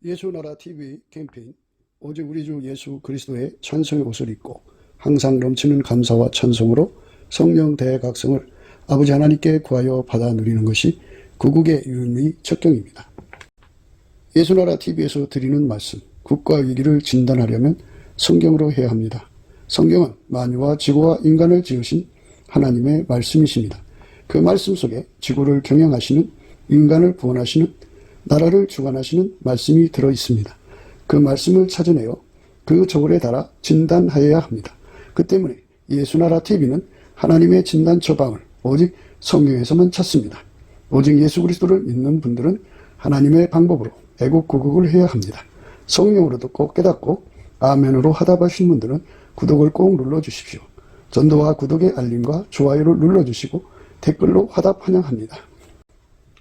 예수나라 TV 캠페인 오직 우리 주 예수 그리스도의 찬송의 옷을 입고 항상 넘치는 감사와 찬송으로 성령 대각성을 아버지 하나님께 구하여 받아 누리는 것이 구국의 유일무이 척경입니다. 예수나라 TV에서 드리는 말씀, 국가 위기를 진단하려면 성경으로 해야 합니다. 성경은 만유와 지구와 인간을 지으신 하나님의 말씀이십니다. 그 말씀 속에 지구를 경영하시는, 인간을 구원하시는, 나라를 주관하시는 말씀이 들어있습니다. 그 말씀을 찾아내어 그 저울에 달아 진단하여야 합니다. 그 때문에 예수나라 TV는 하나님의 진단 처방을 오직 성경에서만 찾습니다. 오직 예수 그리스도를 믿는 분들은 하나님의 방법으로 애국구국을 해야 합니다. 성령으로 듣고 깨닫고 아멘으로 화답하신 분들은 구독을 꼭 눌러주십시오. 전도와 구독의 알림과 좋아요를 눌러주시고 댓글로 화답 환영합니다.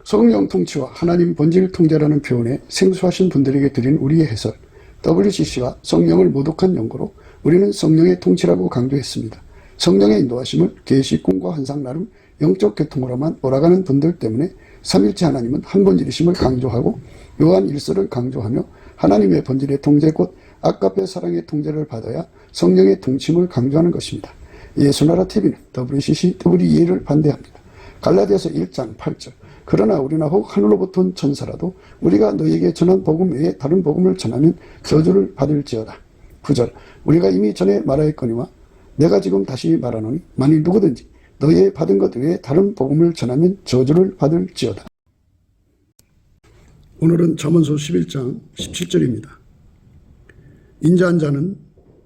성령 통치와 하나님 본질 통제라는 표현에 생소하신 분들에게 드린 우리의 해설, WCC가 성령을 모독한 연고로 우리는 성령의 통치라고 강조했습니다. 성령의 인도하심을 계시, 꿈과 환상 나름 영적 계통으로만 몰아가는 분들 때문에 삼일체 하나님은 한 본질이심을 강조하고 요한 1서를 강조하며 하나님의 본질의 통제 곧 아까페 사랑의 통제를 받아야 성령의 통치임을 강조하는 것입니다. 예수나라 TV는 WCC, WEA를 반대합니다. 갈라디아서 1장 8절 그러나 우리나 혹 하늘로부터 온 천사라도 우리가 너희에게 전한 복음 외에 다른 복음을 전하면 저주를 받을지어다. 9절 우리가 이미 전에 말하였거니와 내가 지금 다시 말하노니 만일 누구든지 너희의 받은 것 외에 다른 복음을 전하면 저주를 받을지어다. 오늘은 잠언서 11장 17절입니다. 인자한 자는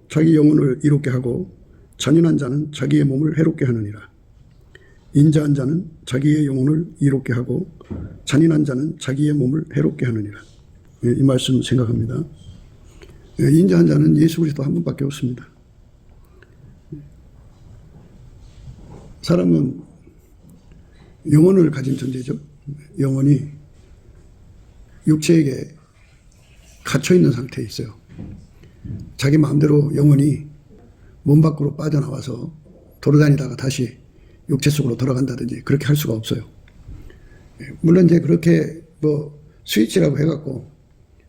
자기 영혼을 이롭게 하고 잔인한 자는 자기의 몸을 해롭게 하느니라. 인자한 자는 자기의 영혼을 이롭게 하고 잔인한 자는 자기의 몸을 해롭게 하느니라. 이 말씀 생각합니다. 인자한 자는 예수 그리스도 한 분밖에 없습니다. 사람은 영혼을 가진 존재죠. 영혼이 육체에게 갇혀있는 상태에 있어요. 자기 마음대로 영혼이 몸 밖으로 빠져나와서 돌아다니다가 다시 육체 속으로 돌아간다든지 그렇게 할 수가 없어요. 물론 이제 그렇게 스위치라고 해갖고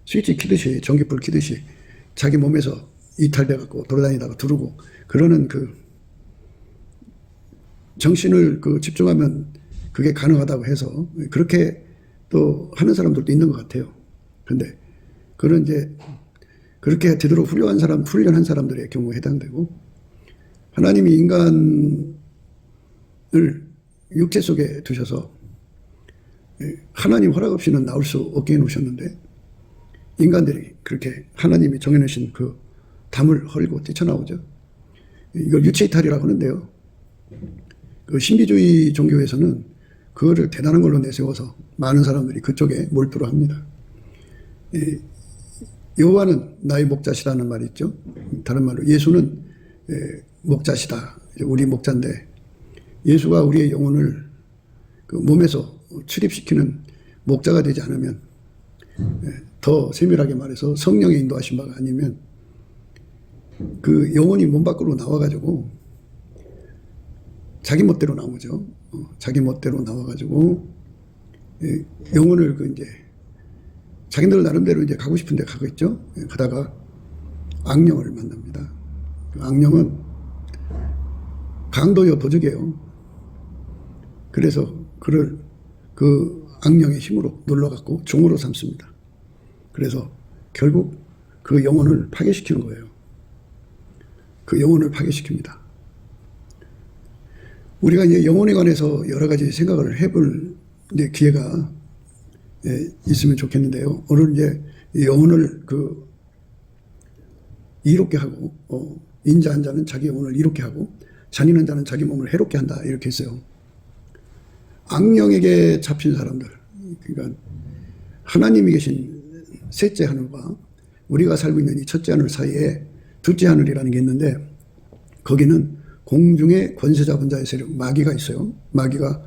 스위치 키듯이 전기불 키듯이 자기 몸에서 이탈돼갖고 돌아다니다가 두르고 그러는 그 정신을 집중하면 그게 가능하다고 해서 그렇게 또 하는 사람들도 있는 것 같아요. 근데 그런 이제 그렇게 제대로 훈련한 사람들의 경우에 해당되고 하나님이 인간을 육체 속에 두셔서 하나님 허락 없이는 나올 수 없게 해놓으셨는데 인간들이 그렇게 하나님이 정해놓으신 그 담을 헐고 뛰쳐나오죠. 이걸 유체이탈이라고 하는데요. 그 신비주의 종교에서는 그거를 대단한 걸로 내세워서 많은 사람들이 그쪽에 몰두를 합니다. 여호와는 나의 목자시다는 말이 있죠. 다른 말로 예수는 목자시다. 우리 목자인데 예수가 우리의 영혼을 그 몸에서 출입시키는 목자가 되지 않으면 더 세밀하게 말해서 성령의 인도하신 바가 아니면 그 영혼이 몸 밖으로 나와가지고 자기 멋대로 나오죠. 자기 멋대로 나와가지고 영혼을 이제 자기들 나름대로 이제 가고 싶은데 가겠죠. 가다가 악령을 만납니다. 그 악령은 강도요 도적이에요. 그래서 그를 그 악령의 힘으로 눌러갖고 종으로 삼습니다. 그래서 결국 그 영혼을 파괴시키는 거예요. 그 영혼을 파괴시킵니다. 우리가 이제 영혼에 관해서 여러 가지 생각을 해볼 이제 기회가 있으면 좋겠는데요. 오늘 이제 영혼을 이롭게 하고, 인자한 자는 자기 영혼을 이롭게 하고, 잔인한 자는 자기 몸을 해롭게 한다. 이렇게 했어요. 악령에게 잡힌 사람들, 그러니까 하나님이 계신 셋째 하늘과 우리가 살고 있는 이 첫째 하늘 사이에 둘째 하늘이라는 게 있는데, 거기는 공중의 권세 잡은 자의 세력, 마귀가 있어요. 마귀가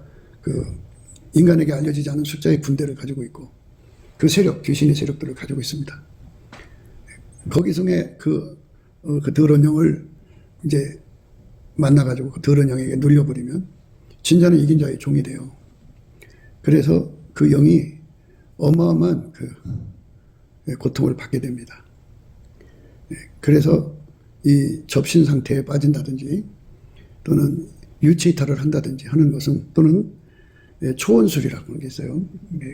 인간에게 알려지지 않은 숫자의 군대를 가지고 있고, 그 세력, 귀신의 세력들을 가지고 있습니다. 거기성의 그 더러운 영을 이제 만나가지고 그 더러운 영에게 눌려버리면 진자는 이긴 자의 종이 돼요. 그래서 그 영이 어마어마한 고통을 받게 됩니다. 그래서 이 접신 상태에 빠진다든지 또는 유체 이탈을 한다든지 하는 것은, 또는 초원술이라고 하는 게 있어요.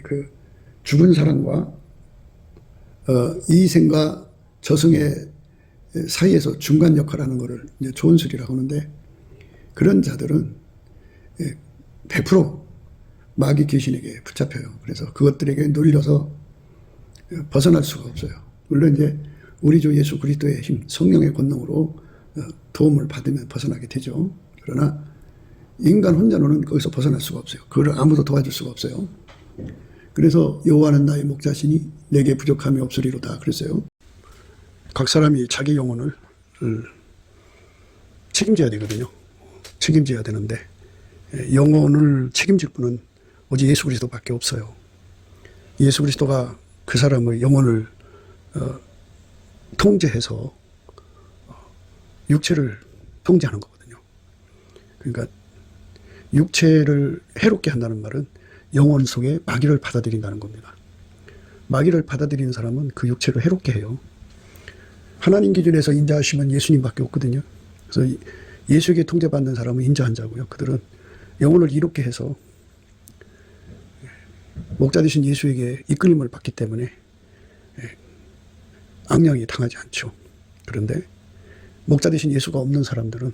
그 죽은 사람과 이생과 저승의 사이에서 중간 역할을 하는 것을 이제 초원술이라고 하는데, 그런 자들은 100% 마귀 귀신에게 붙잡혀요. 그래서 그것들에게 눌려서 벗어날 수가 없어요. 물론 이제 우리 주 예수 그리스도의 힘, 성령의 권능으로 도움을 받으면 벗어나게 되죠. 그러나 인간 혼자로는 거기서 벗어날 수가 없어요. 그걸 아무도 도와줄 수가 없어요. 그래서 여호와는 나의 목자시니 내게 부족함이 없으리로다 그랬어요. 각 사람이 자기 영혼을 책임져야 되거든요. 책임져야 되는데 영혼을 책임질 분은 오직 예수 그리스도밖에 없어요. 예수 그리스도가 그 사람의 영혼을 통제해서 육체를 통제하는 거거든요. 그러니까 육체를 해롭게 한다는 말은 영혼 속에 마귀를 받아들인다는 겁니다. 마귀를 받아들이는 사람은 그 육체를 해롭게 해요. 하나님 기준에서 인자하시면 예수님밖에 없거든요. 그래서 예수에게 통제받는 사람은 인자한 자고요. 그들은 영혼을 이롭게 해서 목자 되신 예수에게 이끌림을 받기 때문에 악령이 당하지 않죠. 그런데 목자 되신 예수가 없는 사람들은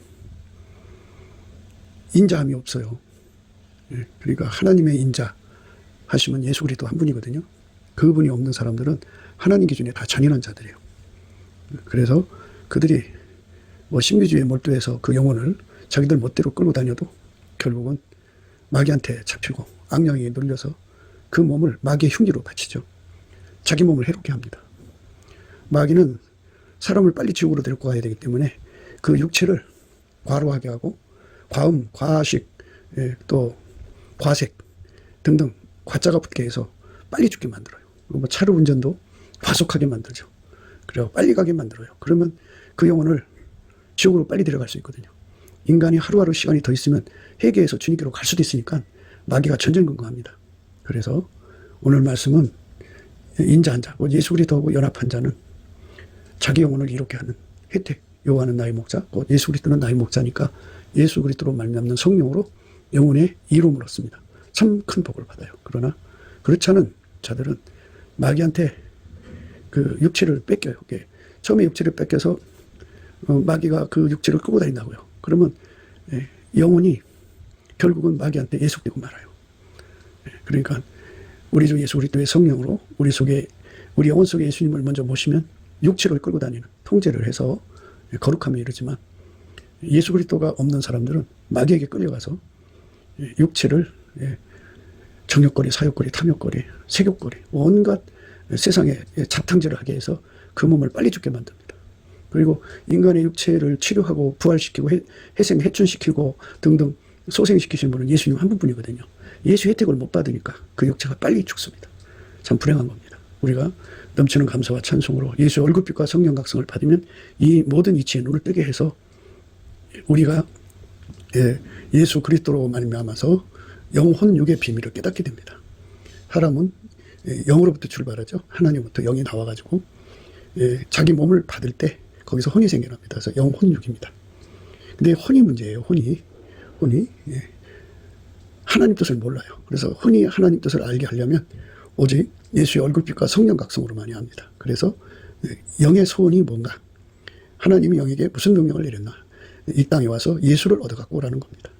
인자함이 없어요. 그러니까 하나님의 인자 하시면 예수 그리스도 한 분이거든요. 그분이 없는 사람들은 하나님 기준에 다 잔인한 자들이에요. 그래서 그들이 뭐 신비주의에 몰두해서 그 영혼을 자기들 멋대로 끌고 다녀도 결국은 마귀한테 잡히고 악령이 눌려서 그 몸을 마귀의 흉기로 바치죠. 자기 몸을 해롭게 합니다. 마귀는 사람을 빨리 지옥으로 데리고 가야 되기 때문에 그 육체를 과로하게 하고 과음, 과식, 또 과색 등등 과자가 붙게 해서 빨리 죽게 만들어요. 뭐 차로 운전도 과속하게 만들죠. 그래서 빨리 가게 만들어요. 그러면 그 영혼을 지옥으로 빨리 데려갈 수 있거든요. 인간이 하루하루 시간이 더 있으면 회개해서 주님께로 갈 수도 있으니까 마귀가 전전긍긍합니다. 그래서 오늘 말씀은 인자한 자, 예수 그리스도하고 연합한 자는 자기 영혼을 이롭게 하는 혜택, 여호와는 나의 목자, 예수 그리스도는 나의 목자니까 예수 그리스도로 말미암는 성령으로 영혼의 이로움을 얻습니다. 참 큰 복을 받아요. 그러나 그렇지 않은 자들은 마귀한테 그 육체를 뺏겨요. 처음에 육체를 뺏겨서 마귀가 그 육체를 끌고 다닌다고요. 그러면 영혼이 결국은 마귀한테 예속되고 말아요. 그러니까 우리 주 예수 그리스도의 성령으로 우리 영혼 속에 예수님을 먼저 모시면 육체를 끌고 다니는 통제를 해서 거룩함에 이르지만, 예수 그리스도가 없는 사람들은 마귀에게 끌려가서 육체를 정욕거리, 사욕거리, 탐욕거리, 색욕거리, 온갖 세상에 자탕질을 하게 해서 그 몸을 빨리 죽게 만듭니다. 그리고 인간의 육체를 치료하고 부활시키고 회생, 해춘시키고 등등 소생시키신 분은 예수님 한 분뿐이거든요. 예수 혜택을 못 받으니까 그 육체가 빨리 죽습니다. 참 불행한 겁니다. 우리가 넘치는 감사와 찬송으로 예수의 얼굴빛과 성령 각성을 받으면 이 모든 이치에 눈을 뜨게 해서 우리가 예수 그리스도로 말미암아서 영혼 육의 비밀을 깨닫게 됩니다. 사람은 영으로부터 출발하죠. 하나님부터 영이 나와가지고 자기 몸을 받을 때 거기서 혼이 생겨납니다. 그래서 영혼육입니다. 근데 혼이 문제예요. 혼이 하나님 뜻을 몰라요. 그래서 혼이 하나님 뜻을 알게 하려면 오직 예수의 얼굴빛과 성령 각성으로만이 합니다. 그래서 영의 소원이 뭔가, 하나님이 영에게 무슨 명령을 내렸나, 이 땅에 와서 예수를 얻어갖고 오라는 겁니다.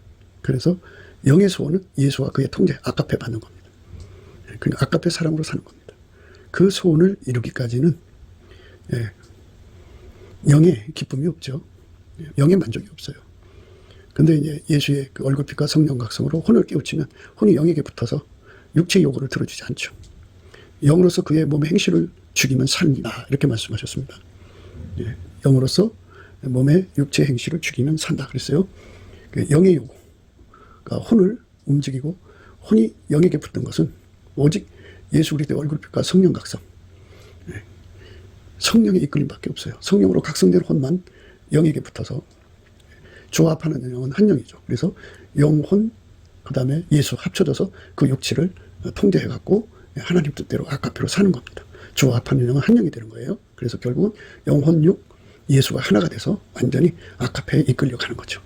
그래서 영의 소원은 예수와 그의 통제, 아가페 받는 겁니다. 그러니까 아가페 사랑으로 사는 겁니다. 그 소원을 이루기까지는 영의 기쁨이 없죠. 영의 만족이 없어요. 근데 이제 예수의 그 얼굴빛과 성령 각성으로 혼을 깨우치면 혼이 영에게 붙어서 육체의 요구를 들어주지 않죠. 영으로서 그의 몸의 행실을 죽이면 산다, 이렇게 말씀하셨습니다. 영으로서 몸의 육체 행실을 죽이면 산다 그랬어요. 영의 요구, 그러니까 혼을 움직이고 혼이 영에게 붙는 것은 오직 예수 그리스도의 얼굴빛과 성령 각성, 성령의 이끌림밖에 없어요. 성령으로 각성된 혼만 영에게 붙어서 조합하는 영은 한 영이죠. 그래서 영혼, 그 다음에 예수 합쳐져서 그 육체를 통제해갖고 하나님 뜻대로 아가페로 사는 겁니다. 조합하는 영은 한 영이 되는 거예요. 그래서 결국은 영혼, 육, 예수가 하나가 돼서 완전히 아카페에 이끌려 가는 거죠.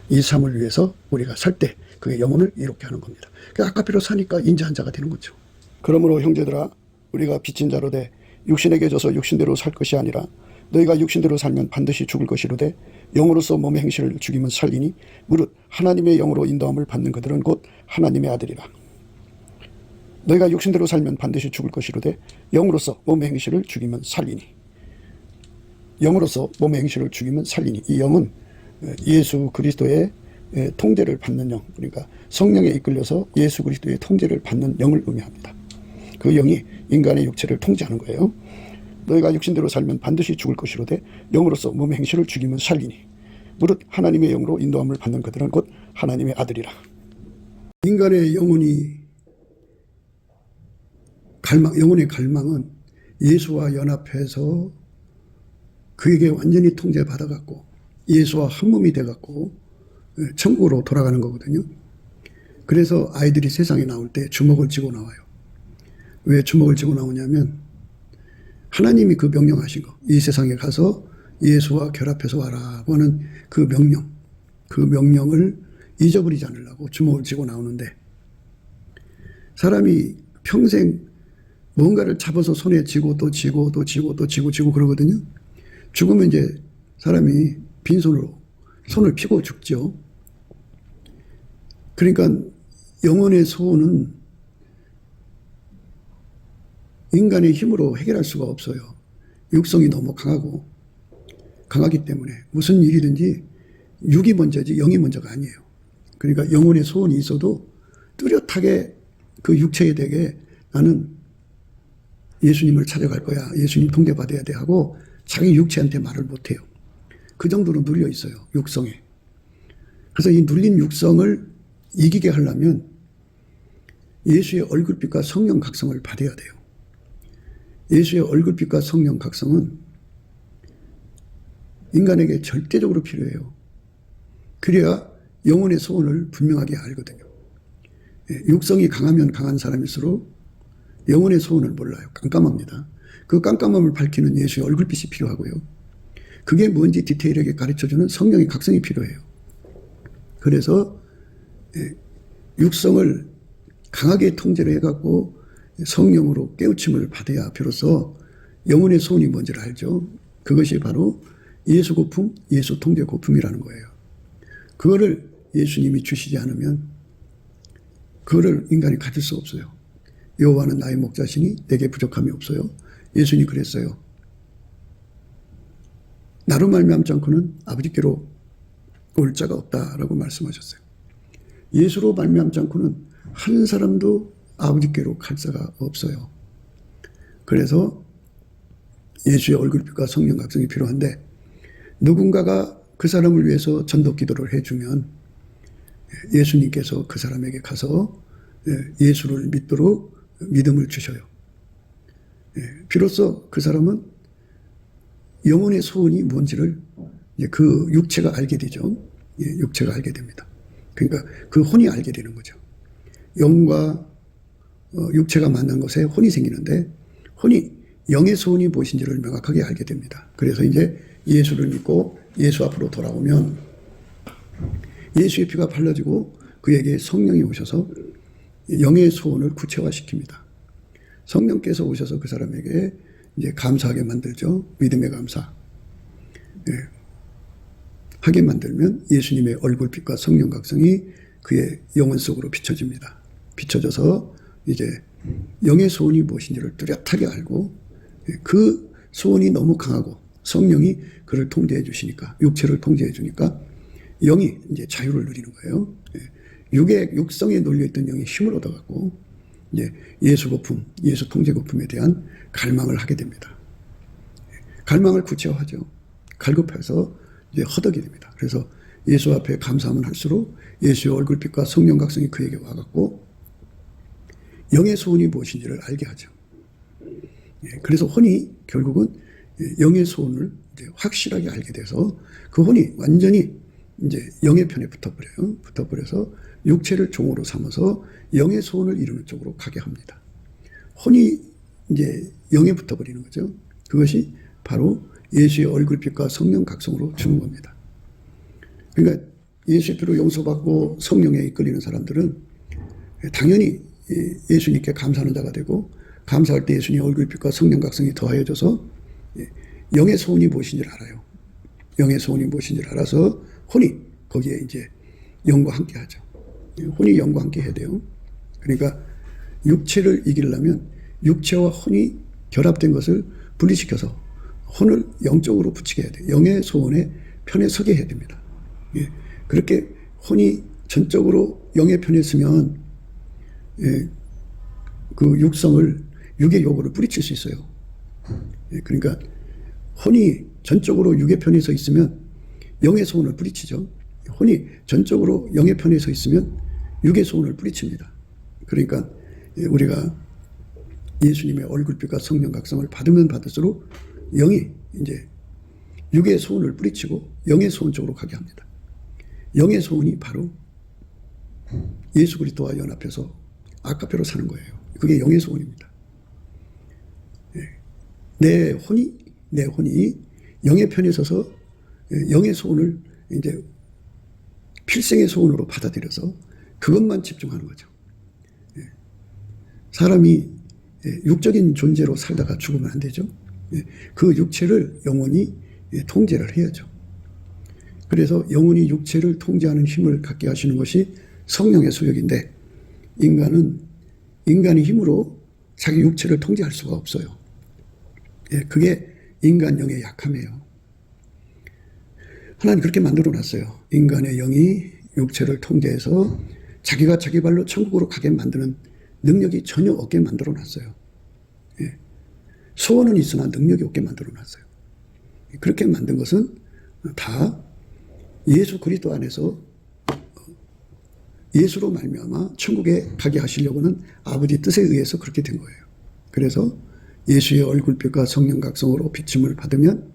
이 삶을 위해서 우리가 살 때 그게 영혼을 이롭게 하는 겁니다. 그 아카페로 사니까 인자한 자가 되는 거죠. 그러므로 형제들아, 우리가 빚진 자로 돼 육신에게 져서 육신대로 살 것이 아니라 너희가 육신대로 살면 반드시 죽을 것이로되 영으로서 몸의 행실을 죽이면 살리니 무릇 하나님의 영으로 인도함을 받는 그들은 곧 하나님의 아들이라. 너희가 육신대로 살면 반드시 죽을 것이로되 영으로서 몸의 행실을 죽이면 살리니. 영으로서 몸의 행실을 죽이면 살리니. 이 영은 예수 그리스도의 통제를 받는 영, 그러니까 성령에 이끌려서 예수 그리스도의 통제를 받는 영을 의미합니다. 그 영이 인간의 육체를 통제하는 거예요. 너희가 육신대로 살면 반드시 죽을 것이로되 영으로서 몸의 행실을 죽이면 살리니 무릇 하나님의 영으로 인도함을 받는 그들은 곧 하나님의 아들이라. 인간의 영혼의 갈망은 예수와 연합해서 그에게 완전히 통제받아갖고 예수와 한 몸이 돼갖고 천국으로 돌아가는 거거든요. 그래서 아이들이 세상에 나올 때 주먹을 쥐고 나와요. 왜 주먹을 쥐고 나오냐면 하나님이 그 명령하신 거, 이 세상에 가서 예수와 결합해서 와라고 하는 그 명령을 잊어버리지 않으려고 주먹을 쥐고 나오는데, 사람이 평생 뭔가를 잡아서 손에 쥐고 또 쥐고 또 쥐고 또 쥐고 그러거든요. 죽으면 이제 사람이 빈손으로 손을 피고 죽죠. 그러니까 영혼의 소원은 인간의 힘으로 해결할 수가 없어요. 육성이 너무 강하기 때문에 무슨 일이든지 육이 먼저지 영이 먼저가 아니에요. 그러니까 영혼의 소원이 있어도 뚜렷하게 그 육체에 대해 나는 예수님을 찾아갈 거야, 예수님 통제받아야 돼 하고 자기 육체한테 말을 못해요. 그 정도로 눌려 있어요, 육성에. 그래서 이 눌린 육성을 이기게 하려면 예수의 얼굴빛과 성령 각성을 받아야 돼요. 예수의 얼굴빛과 성령 각성은 인간에게 절대적으로 필요해요. 그래야 영혼의 소원을 분명하게 알거든요. 육성이 강하면 강한 사람일수록 영혼의 소원을 몰라요. 깜깜합니다. 그 깜깜함을 밝히는 예수의 얼굴빛이 필요하고요. 그게 뭔지 디테일하게 가르쳐주는 성령의 각성이 필요해요. 그래서 육성을 강하게 통제를 해갖고 성령으로 깨우침을 받아야 비로소 영혼의 소원이 뭔지를 알죠. 그것이 바로 예수 고품, 예수 통제 고품이라는 거예요. 그거를 예수님이 주시지 않으면 그거를 인간이 가질 수 없어요. 여호와는 나의 목자시니 내게 부족함이 없어요. 예수님이 그랬어요. 나로 말미암지 않고는 아버지께로 올 자가 없다라고 말씀하셨어요. 예수로 말미암지 않고는 한 사람도 아버지께로 갈 자가 없어요. 그래서 예수의 얼굴빛과 성령 각성이 필요한데, 누군가가 그 사람을 위해서 전도 기도를 해주면 예수님께서 그 사람에게 가서 예수를 믿도록 믿음을 주셔요. 비로소 그 사람은 영혼의 소원이 뭔지를 그 육체가 알게 되죠. 육체가 알게 됩니다. 그러니까 그 혼이 알게 되는 거죠. 영과 육체가 만난 것에 혼이 생기는데, 혼이 영의 소원이 무엇인지를 명확하게 알게 됩니다. 그래서 이제 예수를 믿고 예수 앞으로 돌아오면 예수의 피가 발라지고 그에게 성령이 오셔서 영의 소원을 구체화시킵니다. 성령께서 오셔서 그 사람에게 이제 감사하게 만들죠. 믿음의 감사. 하게 만들면 예수님의 얼굴빛과 성령 각성이 그의 영혼 속으로 비춰집니다. 비춰져서 이제 영의 소원이 무엇인지를 뚜렷하게 알고, 그 소원이 너무 강하고 성령이 그를 통제해 주시니까, 육체를 통제해 주니까 영이 이제 자유를 누리는 거예요. 육성에 놀려있던 영이 힘을 얻어갖고 이제 예수 고품, 예수 통제 고품에 대한 갈망을 하게 됩니다. 갈망을 구체화하죠. 갈급해서 이제 허덕이 됩니다. 그래서 예수 앞에 감사하면 할수록 예수의 얼굴빛과 성령 각성이 그에게 와갖고 영의 소원이 무엇인지를 알게 하죠. 그래서 혼이 결국은 영의 소원을 이제 확실하게 알게 돼서 그 혼이 완전히 이제 영의 편에 붙어버려요. 붙어버려서 육체를 종으로 삼아서 영의 소원을 이루는 쪽으로 가게 합니다. 혼이 이제 영에 붙어버리는 거죠. 그것이 바로 예수의 얼굴빛과 성령 각성으로 주는 겁니다. 그러니까 예수의 피로 용서받고 성령에 이끌리는 사람들은 당연히 예수님께 감사하는 자가 되고, 감사할 때 예수님 얼굴빛과 성령 각성이 더하여져서 영의 소원이 무엇인지를 알아요. 영의 소원이 무엇인지를 알아서 혼이 거기에 이제 영과 함께 하죠. 혼이 영과 함께 해야 돼요. 그러니까 육체를 이기려면 육체와 혼이 결합된 것을 분리시켜서 혼을 영적으로 붙이게 해야 돼요. 영의 소원의 편에 서게 해야 됩니다. 그렇게 혼이 전적으로 영의 편에 서면 그 육성을, 육의 요구를 뿌리칠 수 있어요. 그러니까 혼이 전적으로 육의 편에 서 있으면 영의 소원을 뿌리치죠. 혼이 전적으로 영의 편에 서 있으면 육의 소원을 뿌리칩니다. 그러니까 우리가 예수님의 얼굴빛과 성령 각성을 받으면 받을수록 영이 이제 육의 소원을 뿌리치고 영의 소원 쪽으로 가게 합니다. 영의 소원이 바로 예수 그리스도와 연합해서 아카페로 사는 거예요. 그게 영의 소원입니다. 내 혼이 영의 편에 서서 영의 소원을 이제 필생의 소원으로 받아들여서 그것만 집중하는 거죠. 사람이 육적인 존재로 살다가 죽으면 안 되죠. 그 육체를 영혼이 통제를 해야죠. 그래서 영혼이 육체를 통제하는 힘을 갖게 하시는 것이 성령의 소욕인데, 인간의 힘으로 자기 육체를 통제할 수가 없어요. 그게 인간 영의 약함이에요. 하나님 그렇게 만들어 놨어요. 인간의 영이 육체를 통제해서 자기가 자기 발로 천국으로 가게 만드는 능력이 전혀 없게 만들어 놨어요. 소원은 있으나 능력이 없게 만들어 놨어요. 그렇게 만든 것은 다 예수 그리스도 안에서 예수로 말미암아 천국에 가게 하시려고는 아버지 뜻에 의해서 그렇게 된 거예요. 그래서 예수의 얼굴빛과 성령 각성으로 비침을 받으면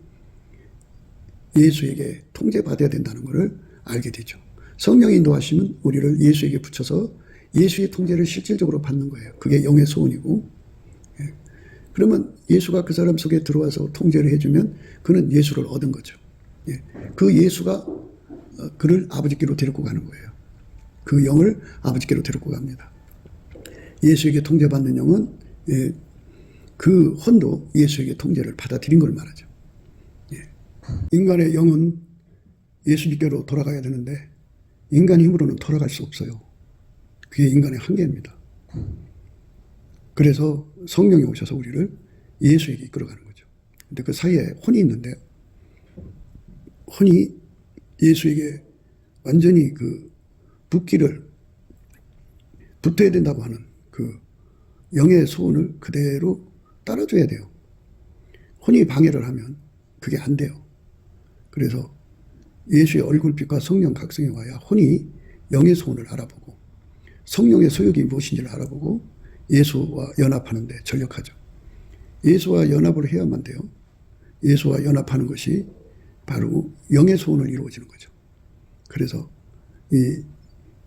예수에게 통제받아야 된다는 것을 알게 되죠. 성령이 인도하시면 우리를 예수에게 붙여서 예수의 통제를 실질적으로 받는 거예요. 그게 영의 소원이고, 그러면 예수가 그 사람 속에 들어와서 통제를 해주면 그는 예수를 얻은 거죠. 그 예수가 그를 아버지께로 데리고 가는 거예요. 그 영을 아버지께로 데리고 갑니다. 예수에게 통제받는 영은 그 혼도 예수에게 통제를 받아들인 걸 말하죠. 인간의 영은 예수님께로 돌아가야 되는데 인간의 힘으로는 돌아갈 수 없어요. 그게 인간의 한계입니다. 그래서 성령이 오셔서 우리를 예수에게 이끌어가는 거죠. 근데 그 사이에 혼이 있는데, 혼이 예수에게 완전히 그 붙어야 된다고 하는 그 영의 소원을 그대로 따라줘야 돼요. 혼이 방해를 하면 그게 안 돼요. 그래서 예수의 얼굴빛과 성령 각성이 와야 혼이 영의 소원을 알아보고 성령의 소욕이 무엇인지를 알아보고 예수와 연합하는 데 전력하죠. 예수와 연합을 해야만 돼요. 예수와 연합하는 것이 바로 영의 소원을 이루어지는 거죠. 그래서 이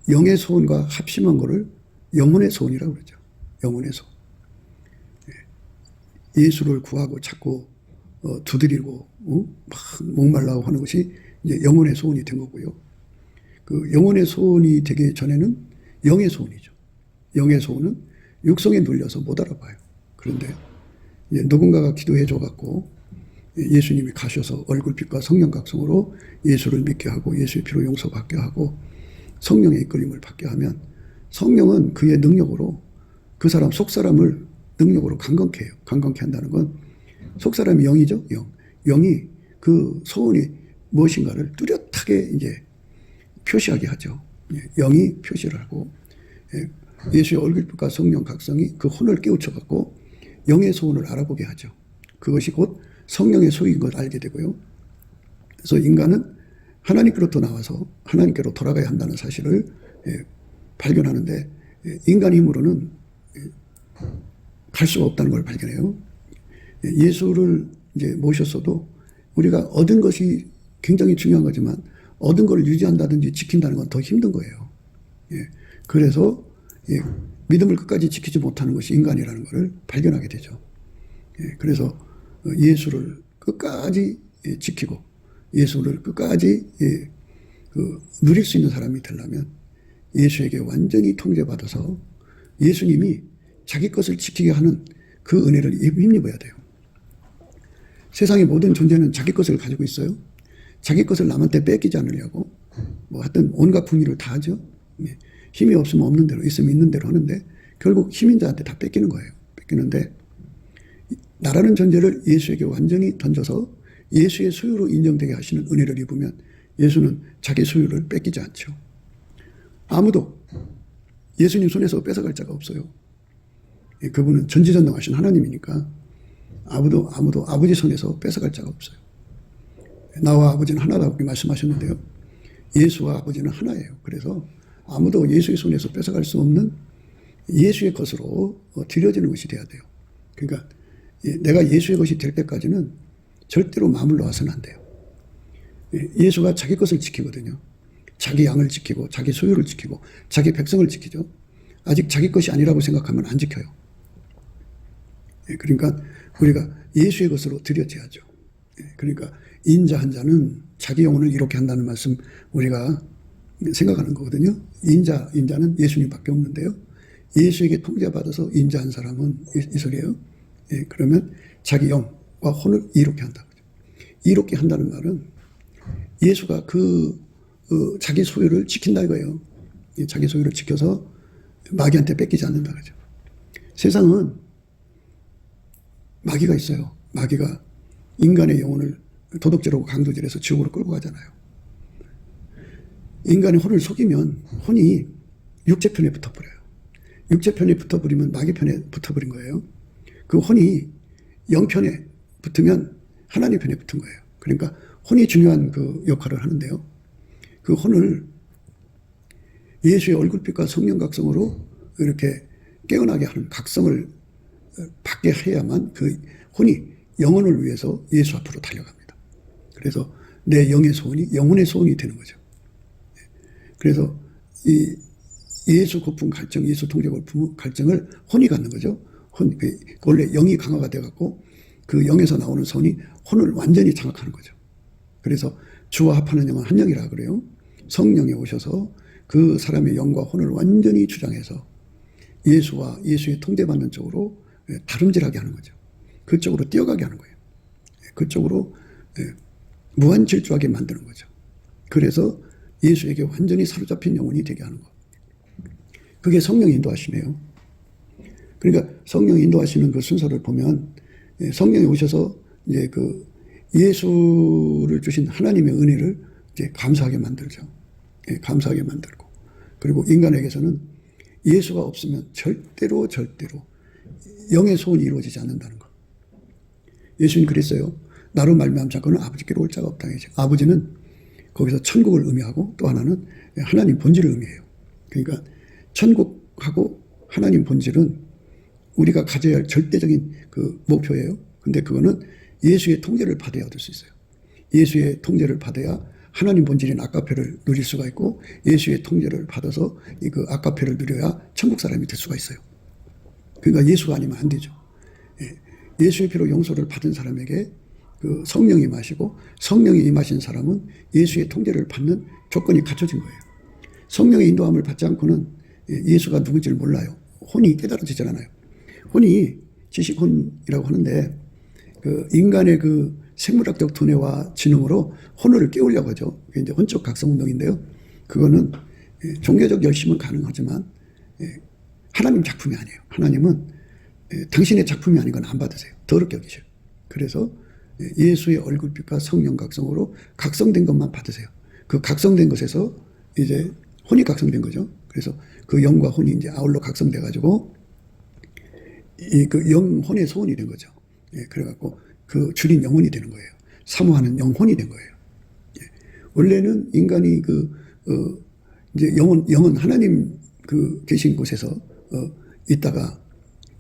영의 소원과 합심한 것을 영혼의 소원이라고 그러죠. 영혼의 소원. 예수를 구하고 찾고 두드리고 막 목말라고 하는 것이 이제 영혼의 소원이 된 거고요. 그 영혼의 소원이 되기 전에는 영의 소원이죠. 영의 소원은 육성에 눌려서 못 알아봐요. 그런데 이제 누군가가 기도해 줘갖고 예수님이 가셔서 얼굴빛과 성령 각성으로 예수를 믿게 하고 예수의 피로 용서받게 하고 성령의 이끌림을 받게 하면 성령은 그의 능력으로 그 사람 속사람을 능력으로 강건케 해요. 강건케 한다는 건 속사람이 영이죠. 영이 그 소원이 무엇인가를 뚜렷하게 이제 표시하게 하죠. 영이 표시를 하고 예수의 얼굴빛과 성령 각성이 그 혼을 깨우쳐 갖고 영의 소원을 알아보게 하죠. 그것이 곧 성령의 소유인 걸 알게 되고요. 그래서 인간은 하나님께로부터 나와서 하나님께로 돌아가야 한다는 사실을 발견하는데 인간의 힘으로는 갈 수가 없다는 걸 발견해요. 예수를 이제 모셨어도 우리가 얻은 것이 굉장히 중요한 거지만 얻은 걸 유지한다든지 지킨다는 건 더 힘든 거예요. 그래서 믿음을 끝까지 지키지 못하는 것이 인간이라는 것을 발견하게 되죠. 그래서 예수를 끝까지 지키고 예수를 끝까지 누릴 수 있는 사람이 되려면 예수에게 완전히 통제받아서 예수님이 자기 것을 지키게 하는 그 은혜를 힘입어야 돼요. 세상의 모든 존재는 자기 것을 가지고 있어요. 자기 것을 남한테 뺏기지 않으려고 뭐 하여튼 온갖 풍리를 다 하죠. 힘이 없으면 없는 대로, 있으면 있는 대로 하는데 결국 힘인 자한테 다 뺏기는 거예요. 뺏기는데 나라는 존재를 예수에게 완전히 던져서 예수의 소유로 인정되게 하시는 은혜를 입으면 예수는 자기 소유를 뺏기지 않죠. 아무도 예수님 손에서 뺏어갈 자가 없어요. 그분은 전지전능하신 하나님이니까 아무도 아버지 손에서 뺏어갈 자가 없어요. 나와 아버지는 하나라고 말씀하셨는데요. 예수와 아버지는 하나예요. 그래서 아무도 예수의 손에서 뺏어갈 수 없는 예수의 것으로 드려지는 것이 돼야 돼요. 그러니까 내가 예수의 것이 될 때까지는 절대로 마음을 놓아서는 안 돼요. 예수가 자기 것을 지키거든요. 자기 양을 지키고 자기 소유를 지키고 자기 백성을 지키죠. 아직 자기 것이 아니라고 생각하면 안 지켜요. 그러니까 우리가 예수의 것으로 드려져야죠. 그러니까 인자한 자는 자기 영혼을 이렇게 한다는 말씀 우리가 생각하는 거거든요. 인자는 예수님밖에 없는데요. 예수에게 통제받아서 인자한 사람은 이소리예요. 그러면 자기 영과 혼을 이롭게 한다고. 이롭게 한다는 말은 예수가 자기 소유를 지킨다 이거예요. 자기 소유를 지켜서 마귀한테 뺏기지 않는다 그죠. 세상은 마귀가 있어요. 마귀가 인간의 영혼을 도덕질하고 강도질해서 지옥으로 끌고 가잖아요. 인간의 혼을 속이면 혼이 육체편에 붙어버려요. 육체편에 붙어버리면 마귀편에 붙어버린 거예요. 그 혼이 영편에 붙으면 하나님 편에 붙은 거예요. 그러니까 혼이 중요한 그 역할을 하는데요. 그 혼을 예수의 얼굴빛과 성령 각성으로 이렇게 깨어나게 하는 각성을 받게 해야만 그 혼이 영혼을 위해서 예수 앞으로 달려갑니다. 그래서 내 영의 소원이 영혼의 소원이 되는 거죠. 그래서 이 예수 고품 갈증, 예수 통제 고품 갈증을 혼이 갖는 거죠. 원래 영이 강화가 돼갖고 그 영에서 나오는 손이 혼을 완전히 장악하는 거죠. 그래서 주와 합하는 영은 한 영이라 그래요. 성령이 오셔서 그 사람의 영과 혼을 완전히 주장해서 예수와 예수의 통제받는 쪽으로 다름질하게 하는 거죠. 그쪽으로 뛰어가게 하는 거예요. 그쪽으로 무한 질주하게 만드는 거죠. 그래서 예수에게 완전히 사로잡힌 영혼이 되게 하는 거. 그게 성령 인도하심이에요. 그러니까 성령 인도하시는 그 순서를 보면 성령이 오셔서 이제 그 예수를 주신 하나님의 은혜를 이제 감사하게 만들죠. 감사하게 만들고. 그리고 인간에게서는 예수가 없으면 절대로 영의 소원이 이루어지지 않는다는 거. 예수님 그랬어요. 나로 말미암 자고는 아버지께로 올 자가 없다. 아버지는 거기서 천국을 의미하고 또 하나는 하나님 본질을 의미해요. 그러니까 천국하고 하나님 본질은 우리가 가져야 할 절대적인 그 목표예요. 근데 그거는 예수의 통제를 받아야 얻을 수 있어요. 예수의 통제를 받아야 하나님 본질인 아까페를 누릴 수가 있고 예수의 통제를 받아서 그 아까페를 누려야 천국 사람이 될 수가 있어요. 그러니까 예수가 아니면 안 되죠. 예수의 피로 용서를 받은 사람에게 그 성령이 임하시고 성령이 임하신 사람은 예수의 통제를 받는 조건이 갖춰진 거예요. 성령의 인도함을 받지 않고는 예수가 누군지를 몰라요. 혼이 깨달아지질 않아요. 혼이 지식혼이라고 하는데 그 인간의 그 생물학적 두뇌와 지능으로 혼을 깨우려고 하죠. 그게 이제 혼적 각성 운동인데요. 그거는 종교적 열심은 가능하지만 하나님 작품이 아니에요. 하나님은 당신의 작품이 아닌 건 안 받으세요. 더럽게 여기셔요. 그래서 예수의 얼굴빛과 성령 각성으로 각성된 것만 받으세요. 그 각성된 것에서 이제 혼이 각성된 거죠. 그래서 그 영과 혼이 이제 아울러 각성돼 가지고 그 영혼의 소원이 된 거죠. 그래갖고 그 줄인 영혼이 되는 거예요. 사모하는 영혼이 된 거예요. 원래는 인간이 이제 영은 하나님 계신 곳에서 있다가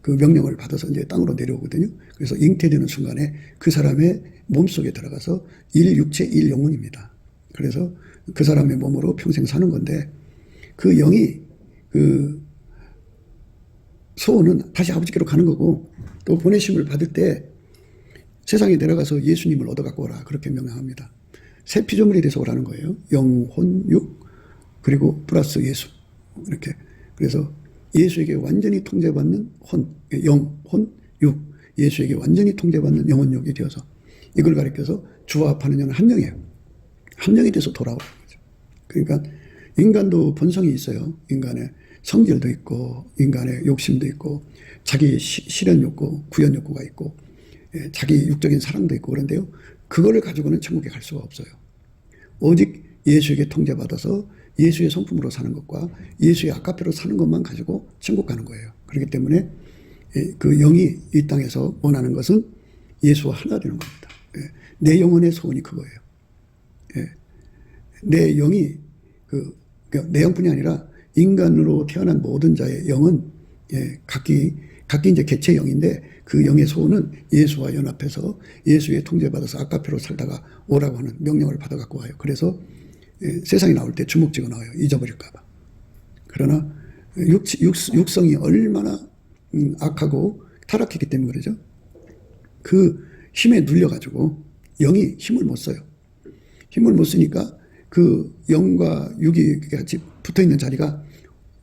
그 명령을 받아서 이제 땅으로 내려오거든요. 그래서 잉태되는 순간에 그 사람의 몸속에 들어가서 일육체 일영혼입니다. 그래서 그 사람의 몸으로 평생 사는 건데 그 영이 그 소원은 다시 아버지께로 가는 거고 또 보내심을 받을 때 세상에 내려가서 예수님을 얻어갖고 오라 그렇게 명령합니다. 새 피조물이 돼서 오라는 거예요. 영혼, 육 그리고 플러스 예수 이렇게. 그래서 예수에게 완전히 통제받는 영혼, 육 예수에게 완전히 통제받는 영혼, 육이 되어서 이걸 가리켜서 주와 합하는 자는 한 명이에요. 한 명이 돼서 돌아오는 거죠. 그러니까 인간도 본성이 있어요. 인간의 성질도 있고 인간의 욕심도 있고 자기 실현 욕구, 구현 욕구가 있고 자기 육적인 사랑도 있고 그런데요. 그거를 가지고는 천국에 갈 수가 없어요. 오직 예수에게 통제받아서 예수의 성품으로 사는 것과 예수의 아카페로 사는 것만 가지고 천국 가는 거예요. 그렇기 때문에 그 영이 이 땅에서 원하는 것은 예수와 하나 되는 겁니다. 내 영혼의 소원이 그거예요. 내 영이 내 영뿐이 아니라 인간으로 태어난 모든 자의 영은 각기 이제 개체 영인데 그 영의 소원은 예수와 연합해서 예수의 통제받아서 아카페로 살다가 오라고 하는 명령을 받아갖고 와요. 그래서 세상에 나올 때 주먹 쥐고 나와요. 잊어버릴까봐. 그러나 육성이 얼마나 악하고 타락했기 때문에 그러죠. 그 힘에 눌려가지고 영이 힘을 못 써요. 힘을 못 쓰니까 그 영과 육이 같이 붙어있는 자리가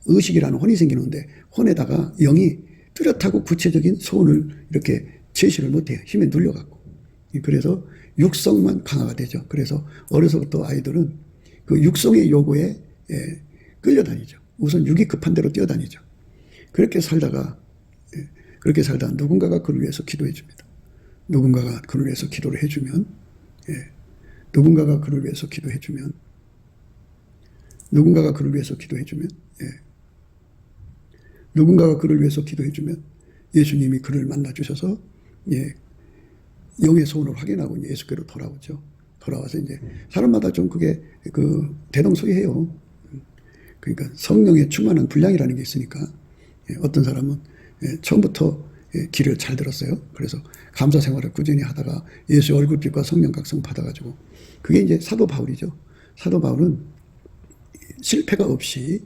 의식이라는 혼이 생기는데 혼에다가 영이 뚜렷하고 구체적인 소원을 이렇게 제시를 못해요. 힘에 눌려갖고. 그래서 육성만 강화가 되죠. 그래서 어려서부터 아이들은 그 육성의 요구에 끌려다니죠. 우선 육이 급한 대로 뛰어다니죠. 그렇게 살다가 누군가가 그를 위해서 기도해 줍니다. 누군가가 그를 위해서 기도를 해주면 누군가가 그를 위해서 기도해주면 누군가가 그를 위해서 기도해주면 예수님이 그를 만나주셔서 영의 소원을 확인하고 이제 예수께로 돌아오죠. 돌아와서 이제 사람마다 좀 그게 대동소이해요. 그러니까 성령의 충만한 분량이라는 게 있으니까 어떤 사람은 처음부터 길을 잘 들었어요. 그래서 감사 생활을 꾸준히 하다가 예수의 얼굴빛과 성령 각성 받아가지고 그게 이제 사도 바울이죠. 사도 바울은 실패가 없이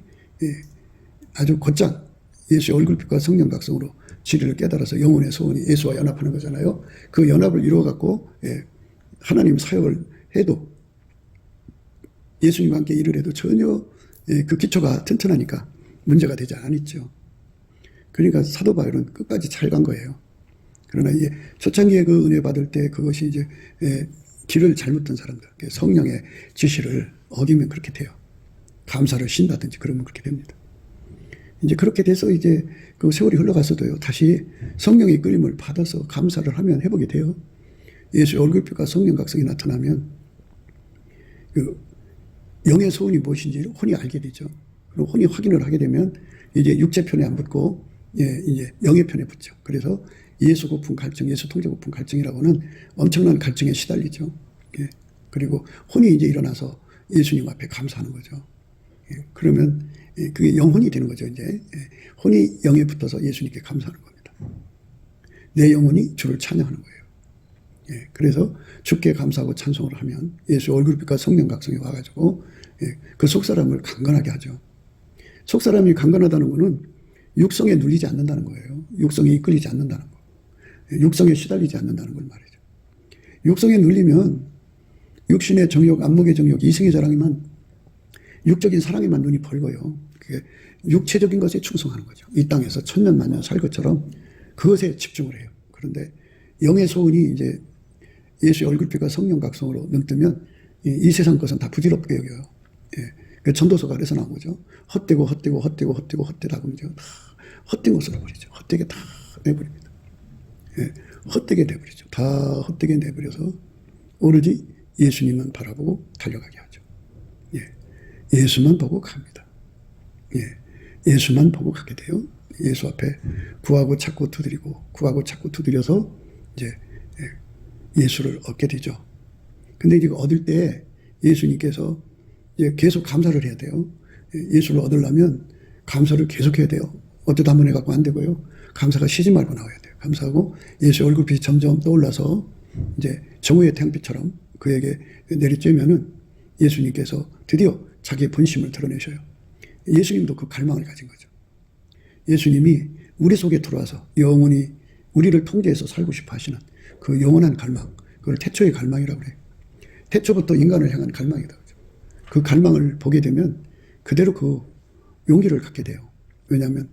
아주 곧장 예수의 얼굴빛과 성령 각성으로 진리를 깨달아서 영혼의 소원이 예수와 연합하는 거잖아요. 그 연합을 이루어갖고 하나님 사역을 해도 예수님과 함께 일을 해도 전혀 그 기초가 튼튼하니까 문제가 되지 않았죠. 그러니까 사도 바울은 끝까지 잘 간 거예요. 그러나 이제 초창기에 그 은혜 받을 때 그것이 이제 길을 잘못 든 사람들, 성령의 지시를 어기면 그렇게 돼요. 감사를 쉰다든지 그러면 그렇게 됩니다. 이제 그렇게 돼서 이제 그 세월이 흘러갔어도요. 다시 성령의 끌림을 받아서 감사를 하면 회복이 돼요. 예수의 얼굴빛과 성령 각성이 나타나면 그 영의 소원이 무엇인지 혼이 알게 되죠. 그리고 혼이 확인을 하게 되면 이제 육체 편에 안 붙고 이제 영의 편에 붙죠. 그래서 예수 고품 갈증, 예수 통제 고품 갈증이라고는 엄청난 갈증에 시달리죠. 그리고 혼이 이제 일어나서 예수님 앞에 감사하는 거죠. 그러면 그게 영혼이 되는 거죠. 이제 혼이 영에 붙어서 예수님께 감사하는 겁니다. 내 영혼이 주를 찬양하는 거예요. 그래서 주께 감사하고 찬송을 하면 예수 얼굴빛과 성령 각성이 와가지고 그 속사람을 강건하게 하죠. 속사람이 강건하다는 것은 육성에 눌리지 않는다는 거예요. 육성에 이끌리지 않는다는 거. 육성에 시달리지 않는다는 걸 말이죠. 육성에 눌리면 육신의 정욕, 안목의 정욕, 이성의 자랑에만 육적인 사랑에만 눈이 벌고요. 그게 육체적인 것에 충성하는 거죠. 이 땅에서 천년 만년 살 것처럼 그것에 집중을 해요. 그런데 영의 소원이 이제 예수의 얼굴빛과 성령 각성으로 능뜨면 이 세상 것은 다 부질없게 여겨요. 그 전도서가 그래서 나온 거죠. 헛되다고 이제 다 헛된 것으로 버리죠. 헛되게 다 내버립니다. 헛되게 내버리죠. 다 헛되게 내버려서 오로지 예수님만 바라보고 달려가게 하죠. 예수만 보고 갑니다. 예수만 보고 가게 돼요. 예수 앞에 구하고 찾고 두드려서 이제 예수를 얻게 되죠. 근데 이제 얻을 때 예수님께서 이제 계속 감사를 해야 돼요. 예수를 얻으려면 감사를 계속해야 돼요. 어쩌다 한번 해갖고 안 되고요. 감사가 쉬지 말고 나와야 돼요. 감사하고 예수의 얼굴빛이 점점 떠올라서 이제 정오의 태양빛처럼 그에게 내리쬐면은 예수님께서 드디어 자기의 본심을 드러내셔요. 예수님도 그 갈망을 가진 거죠. 예수님이 우리 속에 들어와서 영원히 우리를 통제해서 살고 싶어 하시는 그 영원한 갈망, 그걸 태초의 갈망이라고 그래요. 태초부터 인간을 향한 갈망이다. 그 갈망을 보게 되면 그대로 그 용기를 갖게 돼요. 왜냐하면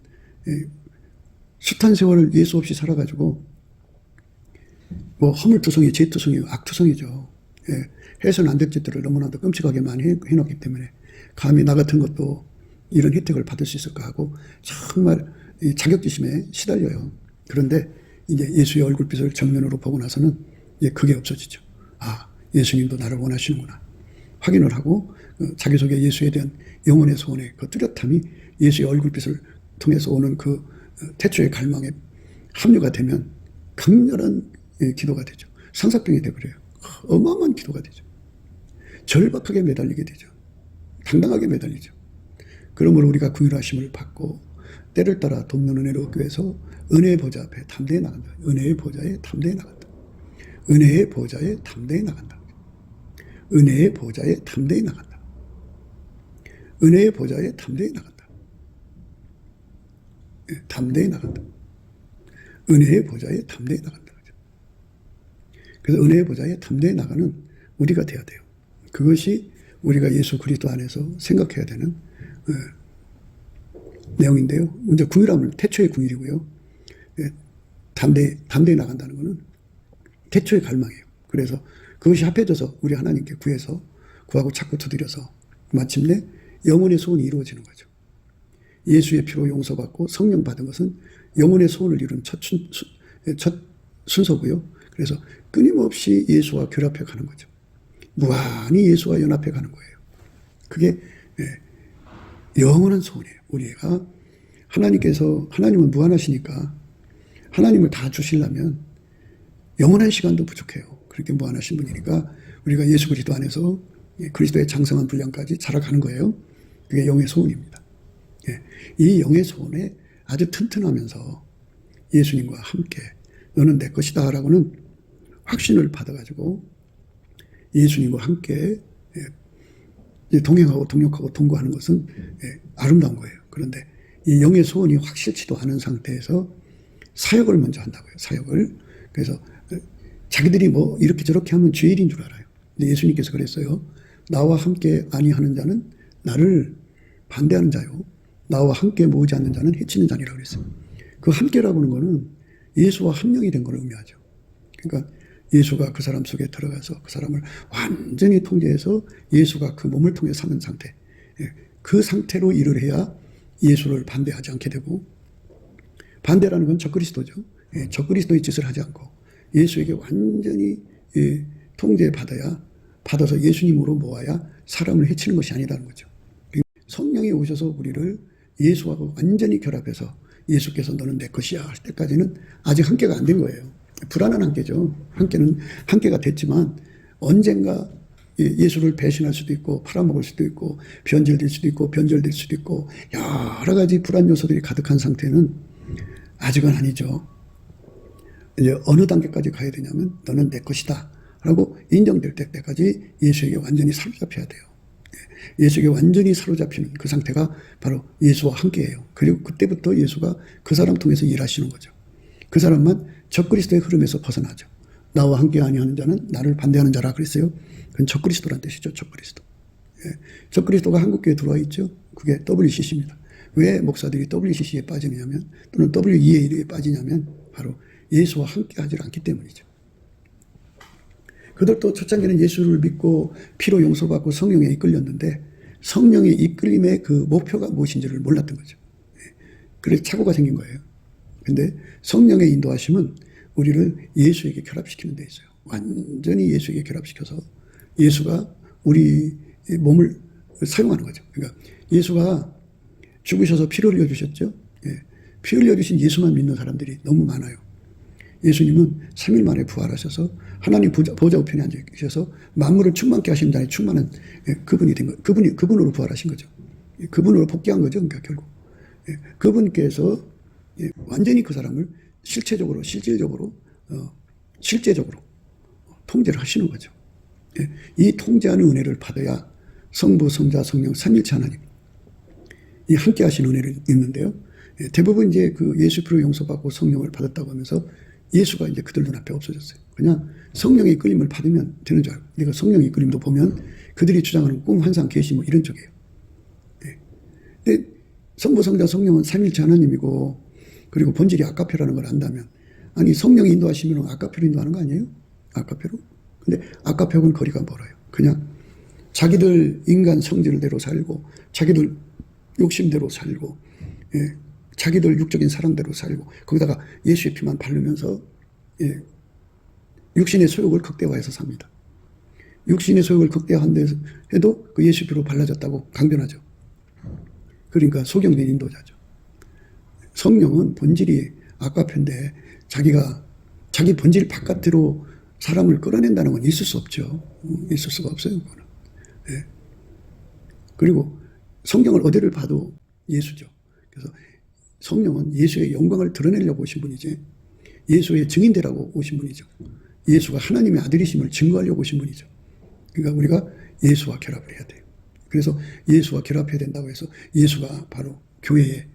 숱한 세월을 예수 없이 살아가지고 뭐 허물투성이, 죄투성이, 악투성이죠. 해서는 안 될 짓들을 너무나도 끔찍하게 많이 해놓기 때문에 감히 나 같은 것도 이런 혜택을 받을 수 있을까 하고 정말 자격지심에 시달려요. 그런데 이제 예수의 얼굴빛을 정면으로 보고 나서는 이제 그게 없어지죠. 아, 예수님도 나를 원하시는구나. 확인을 하고 자기 속에 예수에 대한 영혼의 소원의 그 뚜렷함이 예수의 얼굴빛을 통해서 오는 그 태초의 갈망에 합류가 되면 강렬한 기도가 되죠. 상사병이 되버려요. 어마어마한 기도가 되죠. 절박하게 매달리게 되죠. 당당하게 매달리죠. 그러므로 우리가 긍휼하심을 받고 때를 따라 돕는 은혜를 얻기 위해서 은혜의 보좌 앞에 담대히 나간다. 은혜의 보좌에 담대히 나간다. 은혜의 보좌에 담대히 나간다. 은혜의 보좌에 담대히 나간다. 은혜의 보좌에 담대히 나간다. 담대히 나간다. 은혜의 보좌에 담대히 나간다. 그래서 은혜의 보좌에 담대히 나가는 우리가 돼야 돼요. 그것이 우리가 예수 그리스도 안에서 생각해야 되는 내용인데요. 먼저 긍휼함을 태초의 긍휼이고요. 담대히 나간다는 것은 태초의 갈망이에요. 그래서 그것이 합해져서 우리 하나님께 구하고 찾고 두드려서 마침내 영혼의 소원이 이루어지는 거죠. 예수의 피로 용서받고 성령 받은 것은 영혼의 소원을 이루는 첫 순서고요. 그래서 끊임없이 예수와 결합해 가는 거죠. 무한히 예수와 연합해 가는 거예요. 그게 영원한 소원이에요. 우리가 하나님은 무한하시니까 하나님을 다 주시려면 영원한 시간도 부족해요. 그렇게 무한하신 분이니까 우리가 예수 그리스도 안에서 그리스도의 장성한 분량까지 자라가는 거예요. 그게 영의 소원입니다. 이 영의 소원에 아주 튼튼하면서 예수님과 함께 너는 내 것이다 라고는 확신을 받아가지고 예수님과 함께 동행하고 동역하고 동거하는 것은 아름다운 거예요. 그런데 이 영의 소원이 확실치도 않은 상태에서 사역을 먼저 한다고요. 사역을. 그래서 자기들이 뭐 이렇게 저렇게 하면 죄인인 줄 알아요. 근데 예수님께서 그랬어요. 나와 함께 아니하는 자는 나를 반대하는 자요. 나와 함께 모으지 않는 자는 해치는 자니라고 그랬어요. 그 함께라고 하는 거는 예수와 함령이 된 걸 의미하죠. 그러니까 예수가 그 사람 속에 들어가서 그 사람을 완전히 통제해서 예수가 그 몸을 통해 사는 상태. 그 상태로 일을 해야 예수를 반대하지 않게 되고, 반대라는 건 적그리스도죠. 적그리스도의 짓을 하지 않고 예수에게 완전히 받아서 예수님으로 모아야 사람을 해치는 것이 아니다는 거죠. 성령이 오셔서 우리를 예수하고 완전히 결합해서 예수께서 너는 내 것이야 할 때까지는 아직 한계가 안 된 거예요. 불안한 한계죠. 한계가 됐지만 언젠가 예수를 배신할 수도 있고 팔아먹을 수도 있고 변질될 수도 있고 변절될 수도 있고 여러 가지 불안 요소들이 가득한 상태는 아직은 아니죠. 이제 어느 단계까지 가야 되냐면 너는 내 것이다 라고 인정될 때까지 예수에게 완전히 사로잡혀야 돼요. 예수에게 완전히 사로잡히는 그 상태가 바로 예수와 함께예요. 그리고 그때부터 예수가 그 사람 통해서 일하시는 거죠. 그 사람만 적그리스도의 흐름에서 벗어나죠. 나와 함께 아니하는 자는 나를 반대하는 자라 그랬어요. 그건 적그리스도란 뜻이죠. 적그리스도. 적그리스도가 한국교회에 들어와 있죠. 그게 WCC입니다. 왜 목사들이 WCC에 빠지냐면 또는 WEA에 빠지냐면 바로 예수와 함께 하지 않기 때문이죠. 그들도 초창기는 예수를 믿고 피로 용서받고 성령에 이끌렸는데 성령의 이끌림의 그 목표가 무엇인지를 몰랐던 거죠. 그래서 착오가 생긴 거예요. 근데 성령의 인도하심은 우리를 예수에게 결합시키는 데 있어요. 완전히 예수에게 결합시켜서 예수가 우리 몸을 사용하는 거죠. 그러니까 예수가 죽으셔서 피를 흘려주셨죠. 피 흘려주신 예수만 믿는 사람들이 너무 많아요. 예수님은 3일 만에 부활하셔서 하나님 보좌 우편에 앉아 계셔서 만물을 충만케 하신 자의 충만한 그분이 된 거, 그분으로 부활하신 거죠. 그분으로 복귀한 거죠. 그러니까 결국 그분께서 완전히 그 사람을 실질적으로 통제를 하시는 거죠. 이 통제하는 은혜를 받아야 성부, 성자, 성령 삼일체 하나님 이 함께 하신 은혜를 있는데요. 대부분 이제 그 예수 피로 용서받고 성령을 받았다고 하면서 예수가 이제 그들 눈앞에 없어졌어요. 그냥 성령의 이끌림을 받으면 되는 줄 알고. 내가 성령의 이끌림도 보면 그들이 주장하는 꿈, 환상, 계시 뭐 이런 쪽이에요. 예. 근데 성부, 성자, 성령은 삼일체 하나님이고, 그리고 본질이 아까페라는 걸 안다면, 아니 성령이 인도하시면 아까페로 인도하는 거 아니에요? 아까페로? 근데 아까페하고는 거리가 멀어요. 그냥 자기들 인간 성질대로 살고, 자기들 욕심대로 살고, 예, 자기들 육적인 사랑대로 살고, 거기다가 예수의 피만 바르면서, 예, 육신의 소욕을 극대화해서 삽니다. 육신의 소욕을 극대화한다 해도 그 예수 피로 발라졌다고 강변하죠. 그러니까 소경된 인도자죠. 성령은 본질이 아까페인데 자기 본질 바깥으로 사람을 끌어낸다는 건 있을 수 없죠. 있을 수가 없어요. 그거는. 예. 그리고 성경을 어디를 봐도 예수죠. 그래서 성령은 예수의 영광을 드러내려고 오신 분이지, 예수의 증인되라고 오신 분이죠. 예수가 하나님의 아들이심을 증거하려고 오신 분이죠. 그러니까 우리가 예수와 결합을 해야 돼요. 그래서 예수와 결합해야 된다고 해서 예수가 바로 교회에,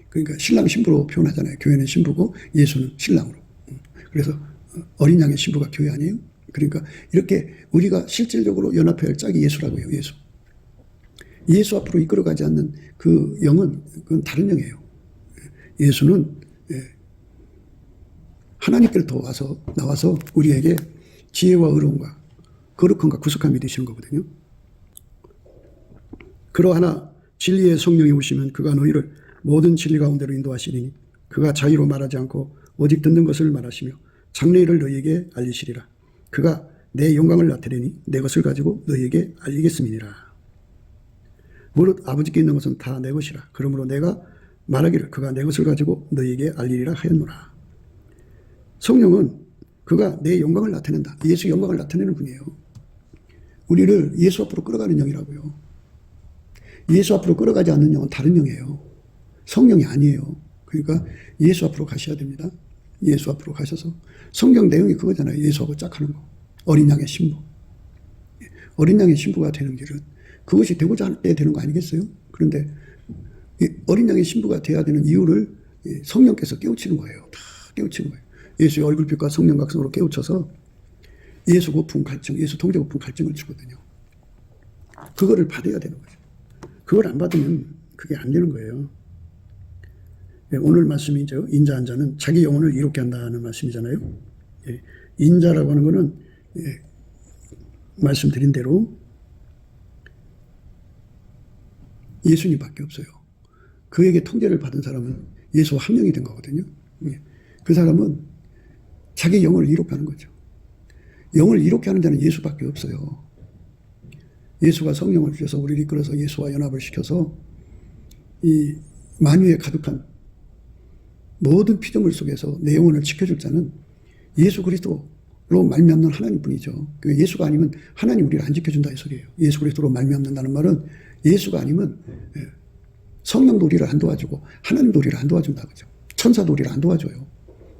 그러니까 신랑 신부로 표현하잖아요. 교회는 신부고 예수는 신랑으로. 그래서 어린 양의 신부가 교회 아니에요? 그러니까 이렇게 우리가 실질적으로 연합해야 할 짝이 예수라고요. 예수. 예수 앞으로 이끌어가지 않는 그 영은 그건 다른 영이에요. 예수는 하나님께로부터 나와서 우리에게 지혜와 의로움과 거룩함과 구속함이 되시는 거거든요. 그러하나 진리의 성령이 오시면 그가 너희를 모든 진리 가운데로 인도하시리니 그가 자유로 말하지 않고 오직 듣는 것을 말하시며 장래일을 너희에게 알리시리라. 그가 내 영광을 나타내니 내 것을 가지고 너희에게 알리겠음이니라. 무릇 아버지께 있는 것은 다 내 것이라. 그러므로 내가 말하기를 그가 내 것을 가지고 너희에게 알리리라 하였노라. 성령은 그가 내 영광을 나타낸다. 예수 영광을 나타내는 분이에요. 우리를 예수 앞으로 끌어가는 영이라고요. 예수 앞으로 끌어가지 않는 영은 다른 영이에요. 성령이 아니에요. 그러니까 예수 앞으로 가셔야 됩니다. 예수 앞으로 가셔서 성경 내용이 그거잖아요. 예수하고 짝하는 거. 어린 양의 신부. 어린 양의 신부가 되는 길은 그것이 되고자 할 때 되는 거 아니겠어요? 그런데 어린 양의 신부가 돼야 되는 이유를 성령께서 깨우치는 거예요. 다 깨우치는 거예요. 예수의 얼굴빛과 성령 각성으로 깨우쳐서 예수 고품 갈증, 예수 통제 고품 갈증을 주거든요. 그거를 받아야 되는 거죠. 그걸 안 받으면 그게 안 되는 거예요. 오늘 말씀이죠. 인자한 자는 자기 영혼을 이롭게 한다는 말씀이잖아요. 인자라고 하는 거는 말씀드린 대로 예수님밖에 없어요. 그에게 통제를 받은 사람은 예수와 한 명이 된 거거든요. 그 사람은 자기 영혼을 이롭게 하는 거죠. 영을 이롭게 하는 자는 예수밖에 없어요. 예수가 성령을 주셔서 우리를 이끌어서 예수와 연합을 시켜서 이 만유에 가득한 모든 피조물 속에서 내 영혼을 지켜줄 자는 예수 그리스도로 말미암는 하나님뿐이죠. 예수가 아니면 하나님 우리를 안 지켜준다 이 소리예요. 예수 그리스도로 말미암는다는 말은 예수가 아니면 성령도 우리를 안 도와주고 하나님도 우리를 안 도와준다 그죠. 천사도 우리를 안 도와줘요.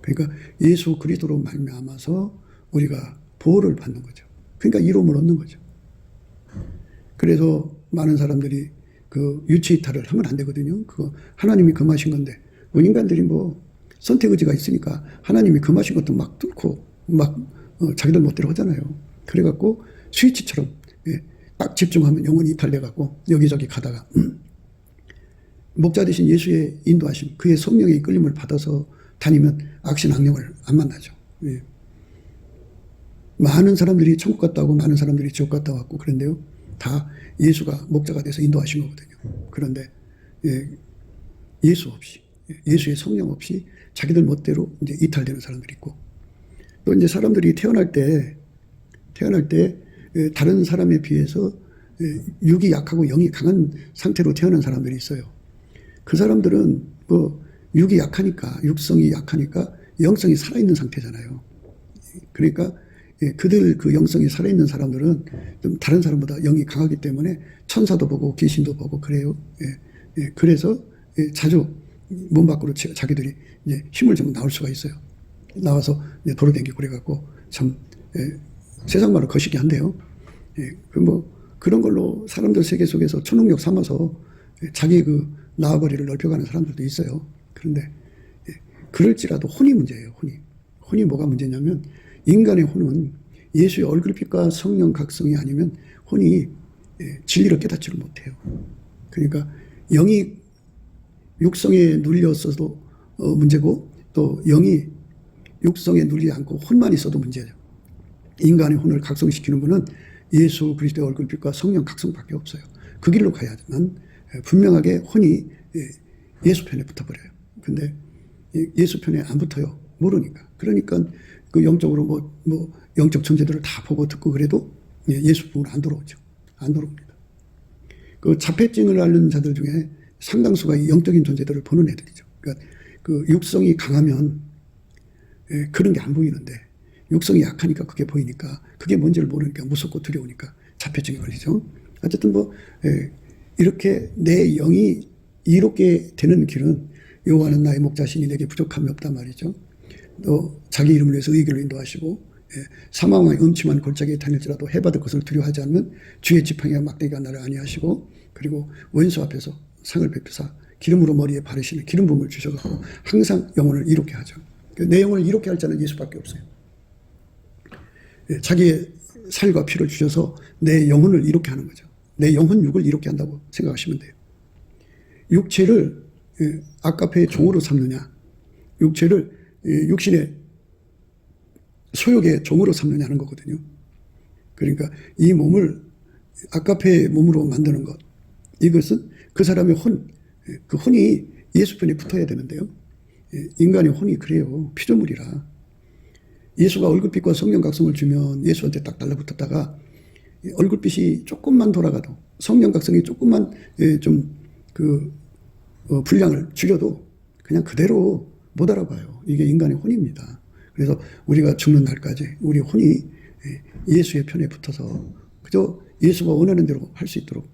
그러니까 예수 그리스도로 말미암아서 우리가 보호를 받는 거죠. 그러니까 이로움을 얻는 거죠. 그래서 많은 사람들이 그 유체이탈을 하면 안 되거든요. 그거 하나님이 금하신 건데 인간들이 뭐 선택 의지가 있으니까 하나님이 금하신 것도 막 뚫고 막 자기들 멋대로 하잖아요. 그래갖고 스위치처럼 딱 집중하면 영혼이 이탈돼갖고 여기저기 가다가 목자 되신 예수의 인도하심, 그의 성령의 이끌림을 받아서 다니면 악신 악령을 안 만나죠. 많은 사람들이 천국 갔다 오고 많은 사람들이 지옥 갔다 왔고 그런데요. 다 예수가 목자가 돼서 인도하신 거거든요. 그런데 예수 없이, 예수의 성령 없이 자기들 멋대로 이제 이탈되는 사람들이 있고, 또 이제 사람들이 태어날 때 다른 사람에 비해서 육이 약하고 영이 강한 상태로 태어난 사람들이 있어요. 그 사람들은 뭐 육이 약하니까, 육성이 약하니까 영성이 살아있는 상태잖아요. 그러니까 그들 그 영성이 살아있는 사람들은 좀 다른 사람보다 영이 강하기 때문에 천사도 보고 귀신도 보고 그래요. 그래서 자주 몸 밖으로 자기들이 이제 힘을 좀 나올 수가 있어요. 나와서 이제 돌아다니고 그래갖고 참 세상 말로 거시기 한데요. 뭐 그런 걸로 사람들 세계 속에서 초능력 삼아서 자기 그 나와버리를 넓혀가는 사람들도 있어요. 그런데 그럴지라도 혼이 문제예요. 혼이. 혼이 뭐가 문제냐면 인간의 혼은 예수의 얼굴빛과 성령 각성이 아니면 혼이 진리를 깨닫지를 못해요. 그러니까 영이 육성에 눌렸어도 문제고 또 영이 육성에 눌리지 않고 혼만 있어도 문제죠. 인간의 혼을 각성시키는 분은 예수 그리스도의 얼굴빛과 성령 각성밖에 없어요. 그 길로 가야지만 분명하게 혼이 예수 편에 붙어버려요. 근데 예수 편에 안 붙어요. 모르니까. 그러니까 그 영적으로 뭐 영적 존재들을 다 보고 듣고 그래도 예수 부분으로 안 들어오죠. 안 들어옵니다. 그 자폐증을 앓는 자들 중에 상당수가 영적인 존재들을 보는 애들이죠. 그러니까 그 육성이 강하면 그런 게 안 보이는데 육성이 약하니까 그게 보이니까 그게 뭔지를 모르니까 무섭고 두려우니까 자폐증이 걸리죠. 어쨌든 이렇게 내 영이 이롭게 되는 길은 여호와는 나의 목자시니 내게 부족함이 없단 말이죠. 또 자기 이름을 위해서 의길로 인도하시고 사망의 음침한 골짜기에 다닐지라도 해받을 것을 두려워하지 않으면 주의 지팡이와 막대기가 나를 안위하시고 그리고 원수 앞에서 상을 베푸사 기름으로 머리에 바르시는 기름 부음을 주셔서 항상 영혼을 이롭게 하죠. 내 영혼을 이롭게 할 자는 예수밖에 없어요. 자기의 살과 피를 주셔서 내 영혼을 이롭게 하는 거죠. 내 영혼 육을 이롭게 한다고 생각하시면 돼요. 육체를 아까페의 종으로 삼느냐, 육체를 육신의 소욕의 종으로 삼느냐 하는 거거든요. 그러니까 이 몸을 아까페의 몸으로 만드는 것, 이것은 그 사람의 혼, 그 혼이 예수 편에 붙어야 되는데요. 인간의 혼이 그래요. 피조물이라. 예수가 얼굴빛과 성령 각성을 주면 예수한테 딱 달라붙었다가 얼굴빛이 조금만 돌아가도 성령 각성이 조금만 분량을 줄여도 그냥 그대로 못 알아봐요. 이게 인간의 혼입니다. 그래서 우리가 죽는 날까지 우리 혼이 예수의 편에 붙어서 그저 예수가 원하는 대로 할 수 있도록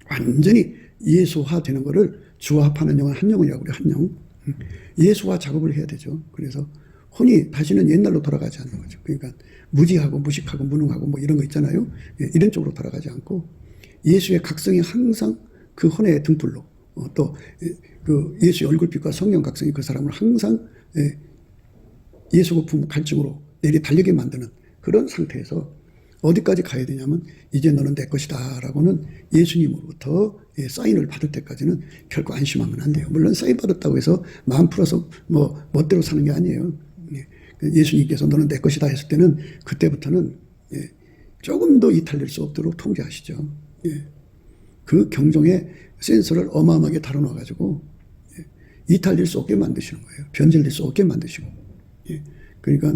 완전히 예수화 되는 거를 주와 합하는 영은 한 영이라고 그래요. 한 영. 예수화 작업을 해야 되죠. 그래서 혼이 다시는 옛날로 돌아가지 않는 거죠. 그러니까 무지하고 무식하고 무능하고 뭐 이런 거 있잖아요. 이런 쪽으로 돌아가지 않고 예수의 각성이 항상 그 혼의 등불로 또 그 예수의 얼굴빛과 성령 각성이 그 사람을 항상 예수가 품 갈증으로 내리 달리게 만드는 그런 상태에서 어디까지 가야 되냐면 이제 너는 내 것이다 라고는 예수님으로부터 사인을 받을 때까지는 결코 안심하면 안 돼요. 물론 사인 받았다고 해서 마음 풀어서 멋대로 사는 게 아니에요. 예수님께서 너는 내 것이다 했을 때는 그때부터는 조금도 이탈될 수 없도록 통제하시죠. 그 경종의 센서를 어마어마하게 달아놔가지고 이탈될 수 없게 만드시는 거예요. 변질될 수 없게 만드시고. 그러니까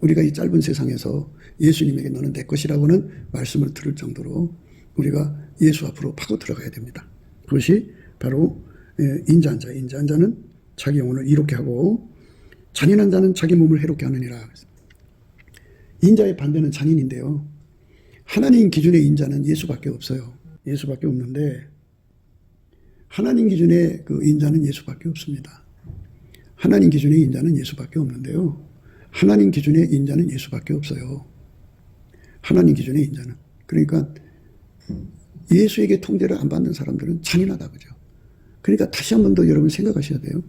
우리가 이 짧은 세상에서 예수님에게 너는 내 것이라고는 말씀을 들을 정도로 우리가 예수 앞으로 파고 들어가야 됩니다. 그것이 바로 인자한 자. 인자한 자는 자기 영혼을 이롭게 하고 잔인한 자는 자기 몸을 해롭게 하느니라. 인자의 반대는 잔인인데요. 하나님 기준의 인자는 예수밖에 없어요. 예수밖에 없는데 하나님 기준의 그 인자는 예수밖에 없습니다. 하나님 기준의 인자는 예수밖에 없는데요. 하나님 기준의 인자는 예수밖에 없어요. 하나님 기준의 인자는. 그러니까 예수에게 통제를 안 받는 사람들은 잔인하다 그죠. 그러니까 다시 한 번 더 여러분 생각하셔야 돼요.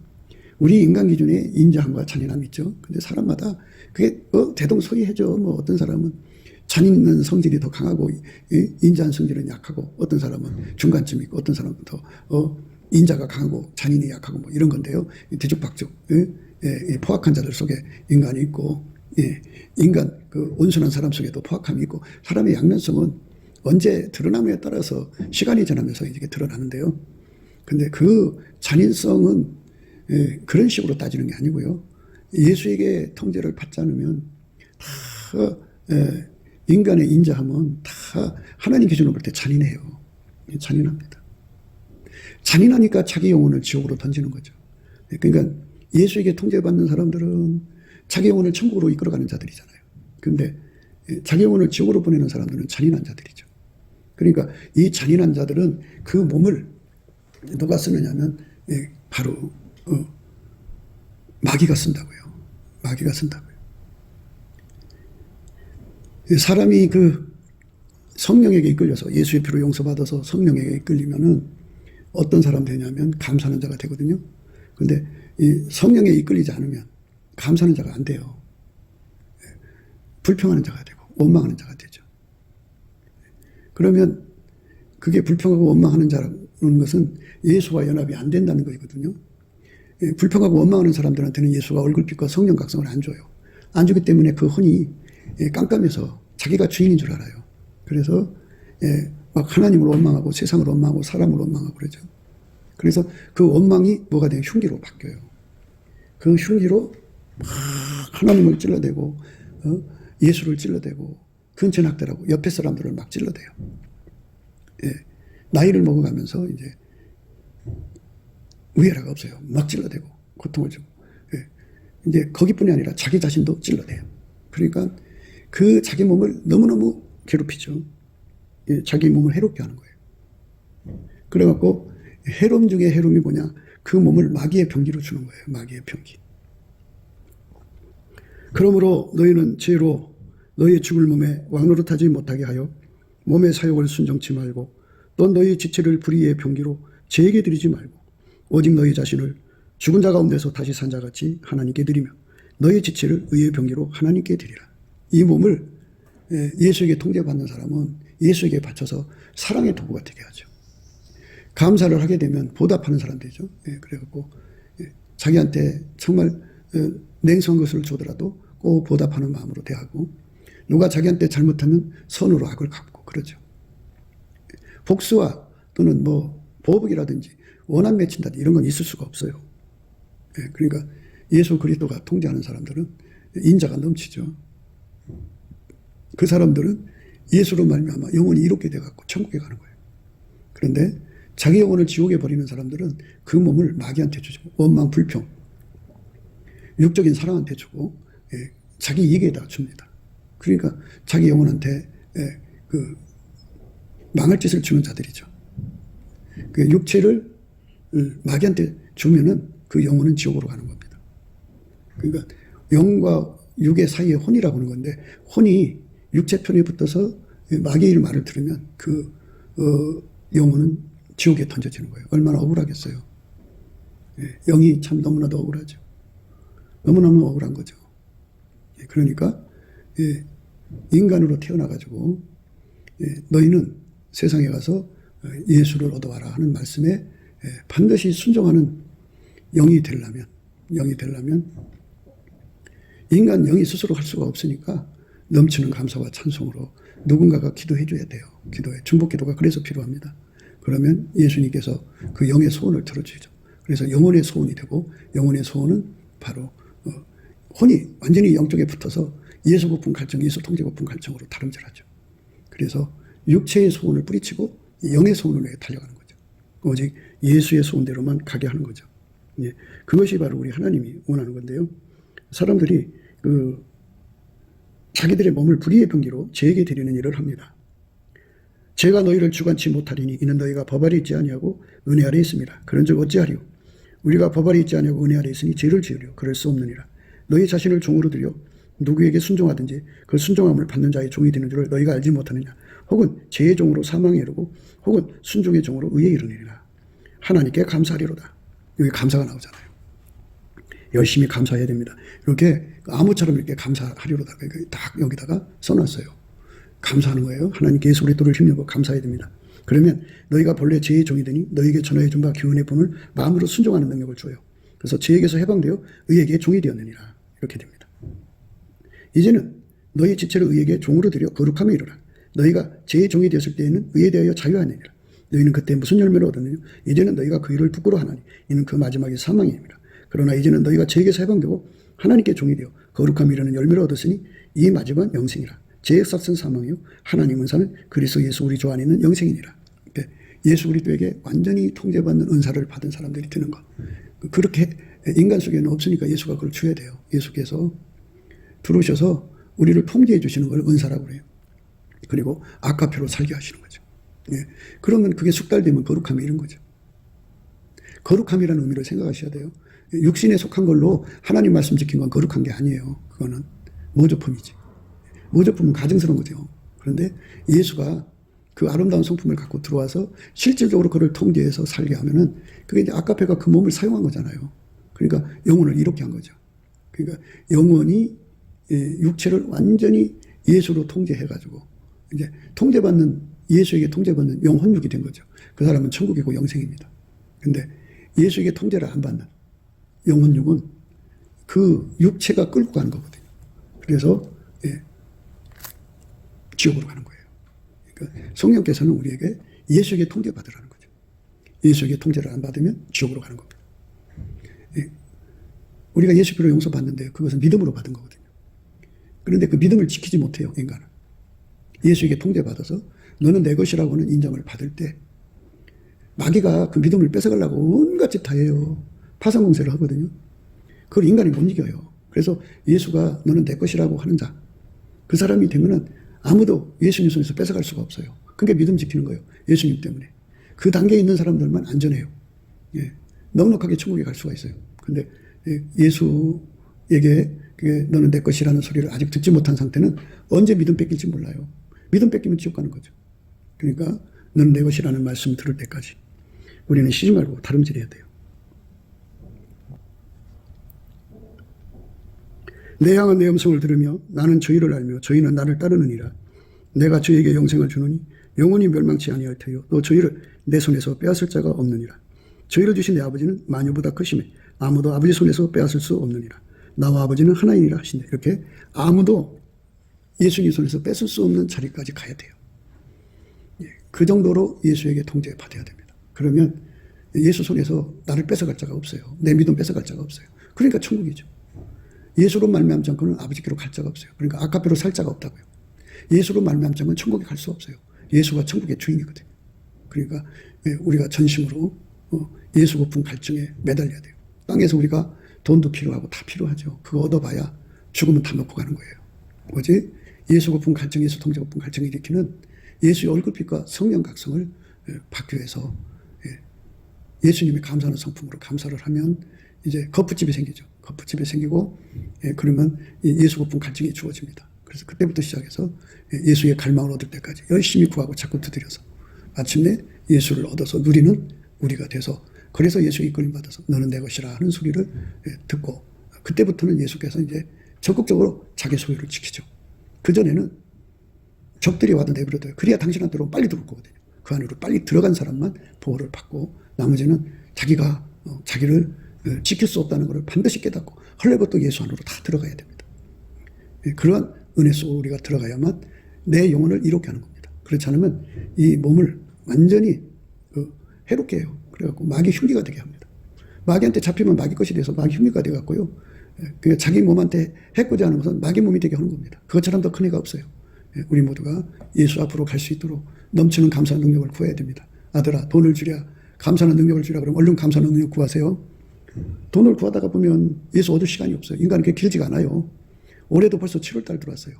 우리 인간 기준에 인자함과 잔인함이 있죠. 근데 사람마다 그게 대동소이해져. 뭐 어떤 사람은 잔인한 성질이 더 강하고 인자한 성질은 약하고 어떤 사람은 중간쯤 있고 어떤 사람은 더 인자가 강하고 잔인이 약하고 뭐 이런 건데요. 뒤죽박죽 포악한 자들 속에 인간이 있고 인간 그 온순한 사람 속에도 포악함이 있고 사람의 양면성은 언제 드러나느냐에 따라서 시간이 지나면서 이게 드러나는데요. 근데 그 잔인성은 그런 식으로 따지는 게 아니고요. 예수에게 통제를 받지 않으면 다 인간의 인자함은 다 하나님 기준으로 볼 때 잔인해요. 잔인합니다. 잔인하니까 자기 영혼을 지옥으로 던지는 거죠. 그러니까 예수에게 통제받는 사람들은 자기 영혼을 천국으로 이끌어가는 자들이잖아요. 그런데 자기 영혼을 지옥으로 보내는 사람들은 잔인한 자들이죠. 그러니까 이 잔인한 자들은 그 몸을 누가 쓰느냐면 바로 마귀가 쓴다고요. 마귀가 쓴다고요. 사람이 그 성령에게 이끌려서 예수의 피로 용서받아서 성령에게 이끌리면은 어떤 사람 되냐면 감사하는 자가 되거든요. 근데 이 성령에 이끌리지 않으면 감사하는 자가 안 돼요. 불평하는 자가 되고 원망하는 자가 되죠. 그러면 그게 불평하고 원망하는 자라는 것은 예수와 연합이 안 된다는 거거든요. 불평하고 원망하는 사람들한테는 예수가 얼굴빛과 성령 각성을 안 줘요. 안 주기 때문에 그 혼이 깜깜해서 자기가 주인인 줄 알아요. 그래서 막 하나님을 원망하고 세상을 원망하고 사람을 원망하고 그러죠. 그래서 그 원망이 뭐가 돼요? 흉기로 바뀌어요. 그 흉기로 막 하나님을 찔러대고 예수를 찔러대고 근천학대라고 옆에 사람들을 막 찔러대요. 나이를 먹어가면서 이제 우애라가 없어요. 막 찔러대고 고통을 주고 이제 거기뿐이 아니라 자기 자신도 찔러대요. 그러니까 그 자기 몸을 너무너무 괴롭히죠. 자기 몸을 해롭게 하는 거예요. 그래갖고 해롬 중에 해롬이 뭐냐? 그 몸을 마귀의 병기로 주는 거예요. 마귀의 병기. 그러므로 너희는 죄로 너희의 죽을 몸에 왕노릇하지 못하게 하여 몸의 사욕을 순종치 말고 또 너희 지체를 불의의 병기로 죄에게 드리지 말고 오직 너희 자신을 죽은 자 가운데서 다시 산 자같이 하나님께 드리며 너희 지체를 의의 병기로 하나님께 드리라. 이 몸을 예수에게 통제받는 사람은 예수에게 바쳐서 사랑의 도구가 되게 하죠. 감사를 하게 되면 보답하는 사람 되죠. 그래갖고 자기한테 정말 냉소한 것을 주더라도 꼭 보답하는 마음으로 대하고 누가 자기한테 잘못하면 선으로 악을 갚고 그러죠. 복수와 또는 뭐 보복이라든지 원한 맺힌다 이런 건 있을 수가 없어요. 그러니까 예수 그리스도가 통제하는 사람들은 인자가 넘치죠. 그 사람들은 예수로 말미암아 영혼이 이롭게 돼갖고 천국에 가는 거예요. 그런데 자기 영혼을 지옥에 버리는 사람들은 그 몸을 마귀한테 주고 원망 불평 육적인 사랑한테 주고 자기 이익에다 줍니다. 그러니까 자기 영혼한테 그 망할 짓을 주는 자들이죠. 그 육체를 마귀한테 주면은 그 영혼은 지옥으로 가는 겁니다. 그러니까 영과 육의 사이에 혼이라고 하는 건데 혼이 육체 편에 붙어서 마귀의 말을 들으면 그 영혼은 지옥에 던져지는 거예요. 얼마나 억울하겠어요. 영이 참 너무나도 억울하죠. 너무너무 억울한 거죠. 그러니까 인간으로 태어나가지고 너희는 세상에 가서 예수를 얻어와라 하는 말씀에 반드시 순종하는 영이 되려면 인간 영이 스스로 할 수가 없으니까 넘치는 감사와 찬송으로 누군가가 기도해 줘야 돼요. 기도에 중복 기도가 그래서 필요합니다. 그러면 예수님께서 그 영의 소원을 들어주죠. 그래서 영혼의 소원이 되고 영혼의 소원은 바로 혼이 완전히 영적에 붙어서 예수 고품 갈증, 예수 통제 고품 갈증으로 다름질하죠. 그래서 육체의 소원을 뿌리치고 영의 소원을 위해 달려가는 거죠. 오직 예수의 소원대로만 가게 하는 거죠. 그것이 바로 우리 하나님이 원하는 건데요. 사람들이 자기들의 몸을 불의의 병기로 죄에게 드리는 일을 합니다. 죄가 너희를 주관치 못하리니 이는 너희가 법 아래 있지 아니하고 은혜 아래 있습니다. 그런즉 어찌하리요? 우리가 법 아래 있지 아니하고 은혜 아래 있으니 죄를 지으려 그럴 수 없느니라. 너희 자신을 종으로 들여 누구에게 순종하든지 그 순종함을 받는 자의 종이 되는 줄을 너희가 알지 못하느냐? 혹은 죄의 종으로 사망에 이르고 혹은 순종의 종으로 의에 이르느니라. 하나님께 감사하리로다. 여기 감사가 나오잖아요. 열심히 감사해야 됩니다. 이렇게 아무처럼 이렇게 감사하리로다. 딱 여기다가 써놨어요. 감사하는 거예요. 하나님께 예수 그리스도를 힘입어 감사해야 됩니다. 그러면 너희가 본래 죄의 종이 되니 너희에게 전하여 준 바 교훈의 본을 마음으로 순종하는 능력을 줘요. 그래서 죄에게서 해방되어 의에게 종이 되었느니라. 이렇게 됩니다. 이제는 너희 지체를 의에게 종으로 들여 거룩함에 이르라. 너희가 죄의 종이 되었을 때에는 의에 대하여 자유하느니라. 너희는 그때 무슨 열매를 얻었느냐? 이제는 너희가 그 일을 부끄러워하나니 이는 그 마지막이 사망입니다. 그러나 이제는 너희가 죄에게서 해방되고 하나님께 종이 되어 거룩함에 이르는 열매를 얻었으니 이 마지막은 영생이라. 죄의 싹은 사망이요 하나님은 사는 그리스도 예수 우리 주 안에 있는 영생이니라. 예수 그리스도에게 완전히 통제받는 은사를 받은 사람들이 되는 것. 그렇게 인간 속에는 없으니까 예수가 그걸 줘야 돼요. 예수께서 들어오셔서 우리를 통제해 주시는 걸 은사라고 그래요. 그리고 아까표로 살게 하시는 거죠. 그러면 그게 숙달되면 거룩함이 이런 거죠. 거룩함이라는 의미를 생각하셔야 돼요. 육신에 속한 걸로 하나님 말씀 지킨 건 거룩한 게 아니에요. 그거는 모조품이지. 모조품은 가증스러운 거죠. 그런데 예수가 그 아름다운 성품을 갖고 들어와서 실질적으로 그를 통제해서 살게 하면은 그게 이제 아까페가 그 몸을 사용한 거잖아요. 그러니까 영혼을 이롭게 한 거죠. 그러니까 영혼이 육체를 완전히 예수로 통제해가지고 이제 예수에게 통제받는 영혼육이 된 거죠. 그 사람은 천국이고 영생입니다. 근데 예수에게 통제를 안 받는 영혼육은 그 육체가 끌고 가는 거거든요. 그래서 지옥으로 가는 거예요. 그러니까 성령께서는 우리에게 예수에게 통제받으라는 거죠. 예수에게 통제를 안 받으면 지옥으로 가는 겁니다. 우리가 예수 피로 용서받는데 그것은 믿음으로 받은 거거든요. 그런데 그 믿음을 지키지 못해요, 인간은. 예수에게 통제받아서 너는 내 것이라고는 인정을 받을 때 마귀가 그 믿음을 뺏어가려고 온갖 짓 다 해요. 파상공세를 하거든요. 그걸 인간이 못 이겨요. 그래서 예수가 너는 내 것이라고 하는 자, 그 사람이 되면은 아무도 예수님 손에서 뺏어갈 수가 없어요. 그게 믿음 지키는 거예요. 예수님 때문에. 그 단계에 있는 사람들만 안전해요. 넉넉하게 천국에 갈 수가 있어요. 근데 예수에게 너는 내 것이라는 소리를 아직 듣지 못한 상태는 언제 믿음 뺏길지 몰라요. 믿음 뺏기면 지옥 가는 거죠. 그러니까 너는 내 것이라는 말씀 들을 때까지 우리는 쉬지 말고 다름질해야 돼요. 내 향한 내 음성을 들으며 나는 저희를 알며 저희는 나를 따르느니라. 내가 저희에게 영생을 주노니 영원히 멸망치 아니할 터요 또 저희를 내 손에서 빼앗을 자가 없느니라. 저희를 주신 내 아버지는 만유보다 크심에 아무도 아버지 손에서 빼앗을 수 없느니라. 나와 아버지는 하나이니라 하신다. 이렇게 아무도 예수님 손에서 뺏을 수 없는 자리까지 가야 돼요. 그 정도로 예수에게 통제받아야 됩니다. 그러면 예수 손에서 나를 뺏어갈 자가 없어요. 내 믿음 뺏어갈 자가 없어요. 그러니까 천국이죠. 예수로 말미암지 않고는 아버지께로 갈 자가 없어요. 그러니까 아까배로 살 자가 없다고요. 예수로 말미암지 않으면 천국에 갈 수 없어요. 예수가 천국의 주인이거든요. 그러니까 우리가 전심으로 예수 고품 갈증에 매달려야 돼요. 땅에서 우리가 돈도 필요하고 다 필요하죠. 그거 얻어봐야 죽으면 다 먹고 가는 거예요. 뭐지? 예수 고품 갈증, 예수 통제 고품 갈증을 일으키는 예수의 얼굴빛과 성령 각성을 받기 위해서 예수님의 감사하는 성품으로 감사를 하면 이제 거푸집이 생기죠. 거푸집이 생기고 그러면 예수 고품 갈증이 주어집니다. 그래서 그때부터 시작해서 예수의 갈망을 얻을 때까지 열심히 구하고 자꾸 두드려서 마침내 예수를 얻어서 누리는 우리가 돼서 그래서 예수의 이끌림 받아서 너는 내 것이라 하는 소리를 듣고 그때부터는 예수께서 이제 적극적으로 자기 소유를 지키죠. 그전에는 적들이 와도 내버려둬요. 그래야 당신한테로 빨리 들어올 거거든요. 그 안으로 빨리 들어간 사람만 보호를 받고 나머지는 자기가 자기를 지킬 수 없다는 것을 반드시 깨닫고 헐레벌떡 예수 안으로 다 들어가야 됩니다. 그러한 은혜 속으로 우리가 들어가야만 내 영혼을 이롭게 하는 겁니다. 그렇지 않으면 이 몸을 완전히 해롭게 해요. 그래갖고 마귀 흉기가 되게 합니다. 마귀한테 잡히면 마귀 것이 돼서 마귀 흉기가 돼갖고요. 그냥 자기 몸한테 해코지 하는 것은 마귀 몸이 되게 하는 겁니다. 그것처럼 더 큰 애가 없어요. 우리 모두가 예수 앞으로 갈 수 있도록 넘치는 감사 능력을 구해야 됩니다. 아들아 돈을 주랴 감사하는 능력을 주랴 그러면 얼른 감사하는 능력 구하세요. 돈을 구하다가 보면 예수 얻을 시간이 없어요. 인간은 그게 길지가 않아요. 올해도 벌써 7월달 들어왔어요.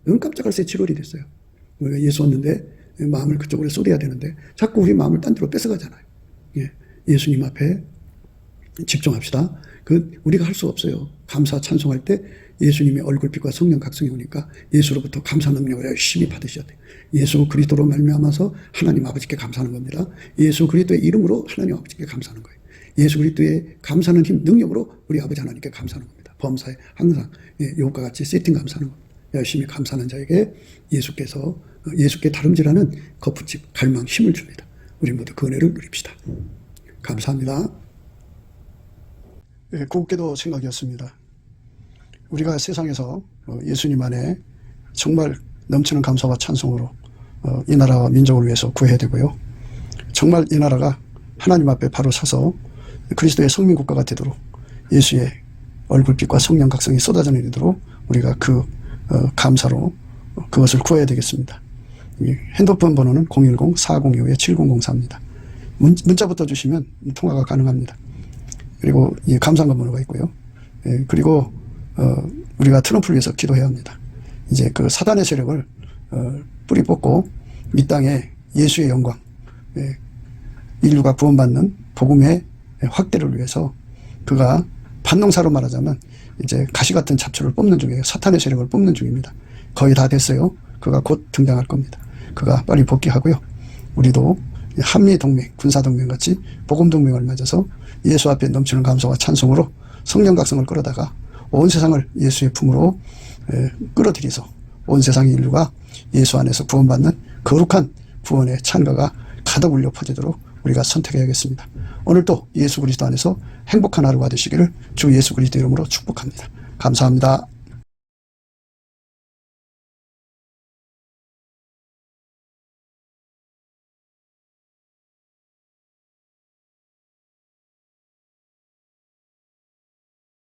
눈 깜짝할 새 7월이 됐어요. 우리가 예수 얻는데 마음을 그쪽으로 쏟아야 되는데 자꾸 우리 마음을 딴 데로 뺏어가잖아요. 예수님 앞에 집중합시다. 우리가 할 수 없어요. 감사 찬송할 때 예수님의 얼굴빛과 성령 각성이 오니까 예수로부터 감사 능력을 열심히 받으셔야 돼요. 예수 그리스도로 말미암아서 하나님 아버지께 감사하는 겁니다. 예수 그리스도의 이름으로 하나님 아버지께 감사하는 거예요. 예수 그리스도의 감사하는 힘, 능력으로 우리 아버지 하나님께 감사하는 겁니다. 범사에 항상 요것과 같이 세팅 감사하는 겁니다. 열심히 감사하는 자에게 예수께 다름질하는 거푸집, 갈망, 힘을 줍니다. 우리 모두 그 은혜를 누립시다. 감사합니다. 곱게도 생각이었습니다. 우리가 세상에서 예수님 안에 정말 넘치는 감사와 찬송으로 이 나라와 민족을 위해서 구해야 되고요. 정말 이 나라가 하나님 앞에 바로 서서 그리스도의 성민국가가 되도록 예수의 얼굴빛과 성령 각성이 쏟아져 내리도록 우리가 감사로 그것을 구해야 되겠습니다. 핸드폰 번호는 010-4025-7004입니다. 문자부터 주시면 통화가 가능합니다. 그리고 이 감사한 번호가 있고요. 그리고 우리가 트럼프를 위해서 기도해야 합니다. 이제 그 사단의 세력을 뿌리 뽑고 이 땅에 예수의 영광, 인류가 구원받는 복음의 확대를 위해서 그가 반농사로 말하자면 이제 가시 같은 잡초를 뽑는 중이에요. 사탄의 세력을 뽑는 중입니다. 거의 다 됐어요. 그가 곧 등장할 겁니다. 그가 빨리 복귀하고요. 우리도 한미동맹, 군사동맹 같이 복음동맹을 맺어서 예수 앞에 넘치는 감사와 찬송으로 성령 각성을 끌어다가 온 세상을 예수의 품으로 끌어들여서 온 세상의 인류가 예수 안에서 구원받는 거룩한 구원의 찬가가 가득 울려 퍼지도록 우리가 선택해야겠습니다. 오늘도 예수 그리스도 안에서 행복한 하루가 되시기를 주 예수 그리스도 이름으로 축복합니다. 감사합니다.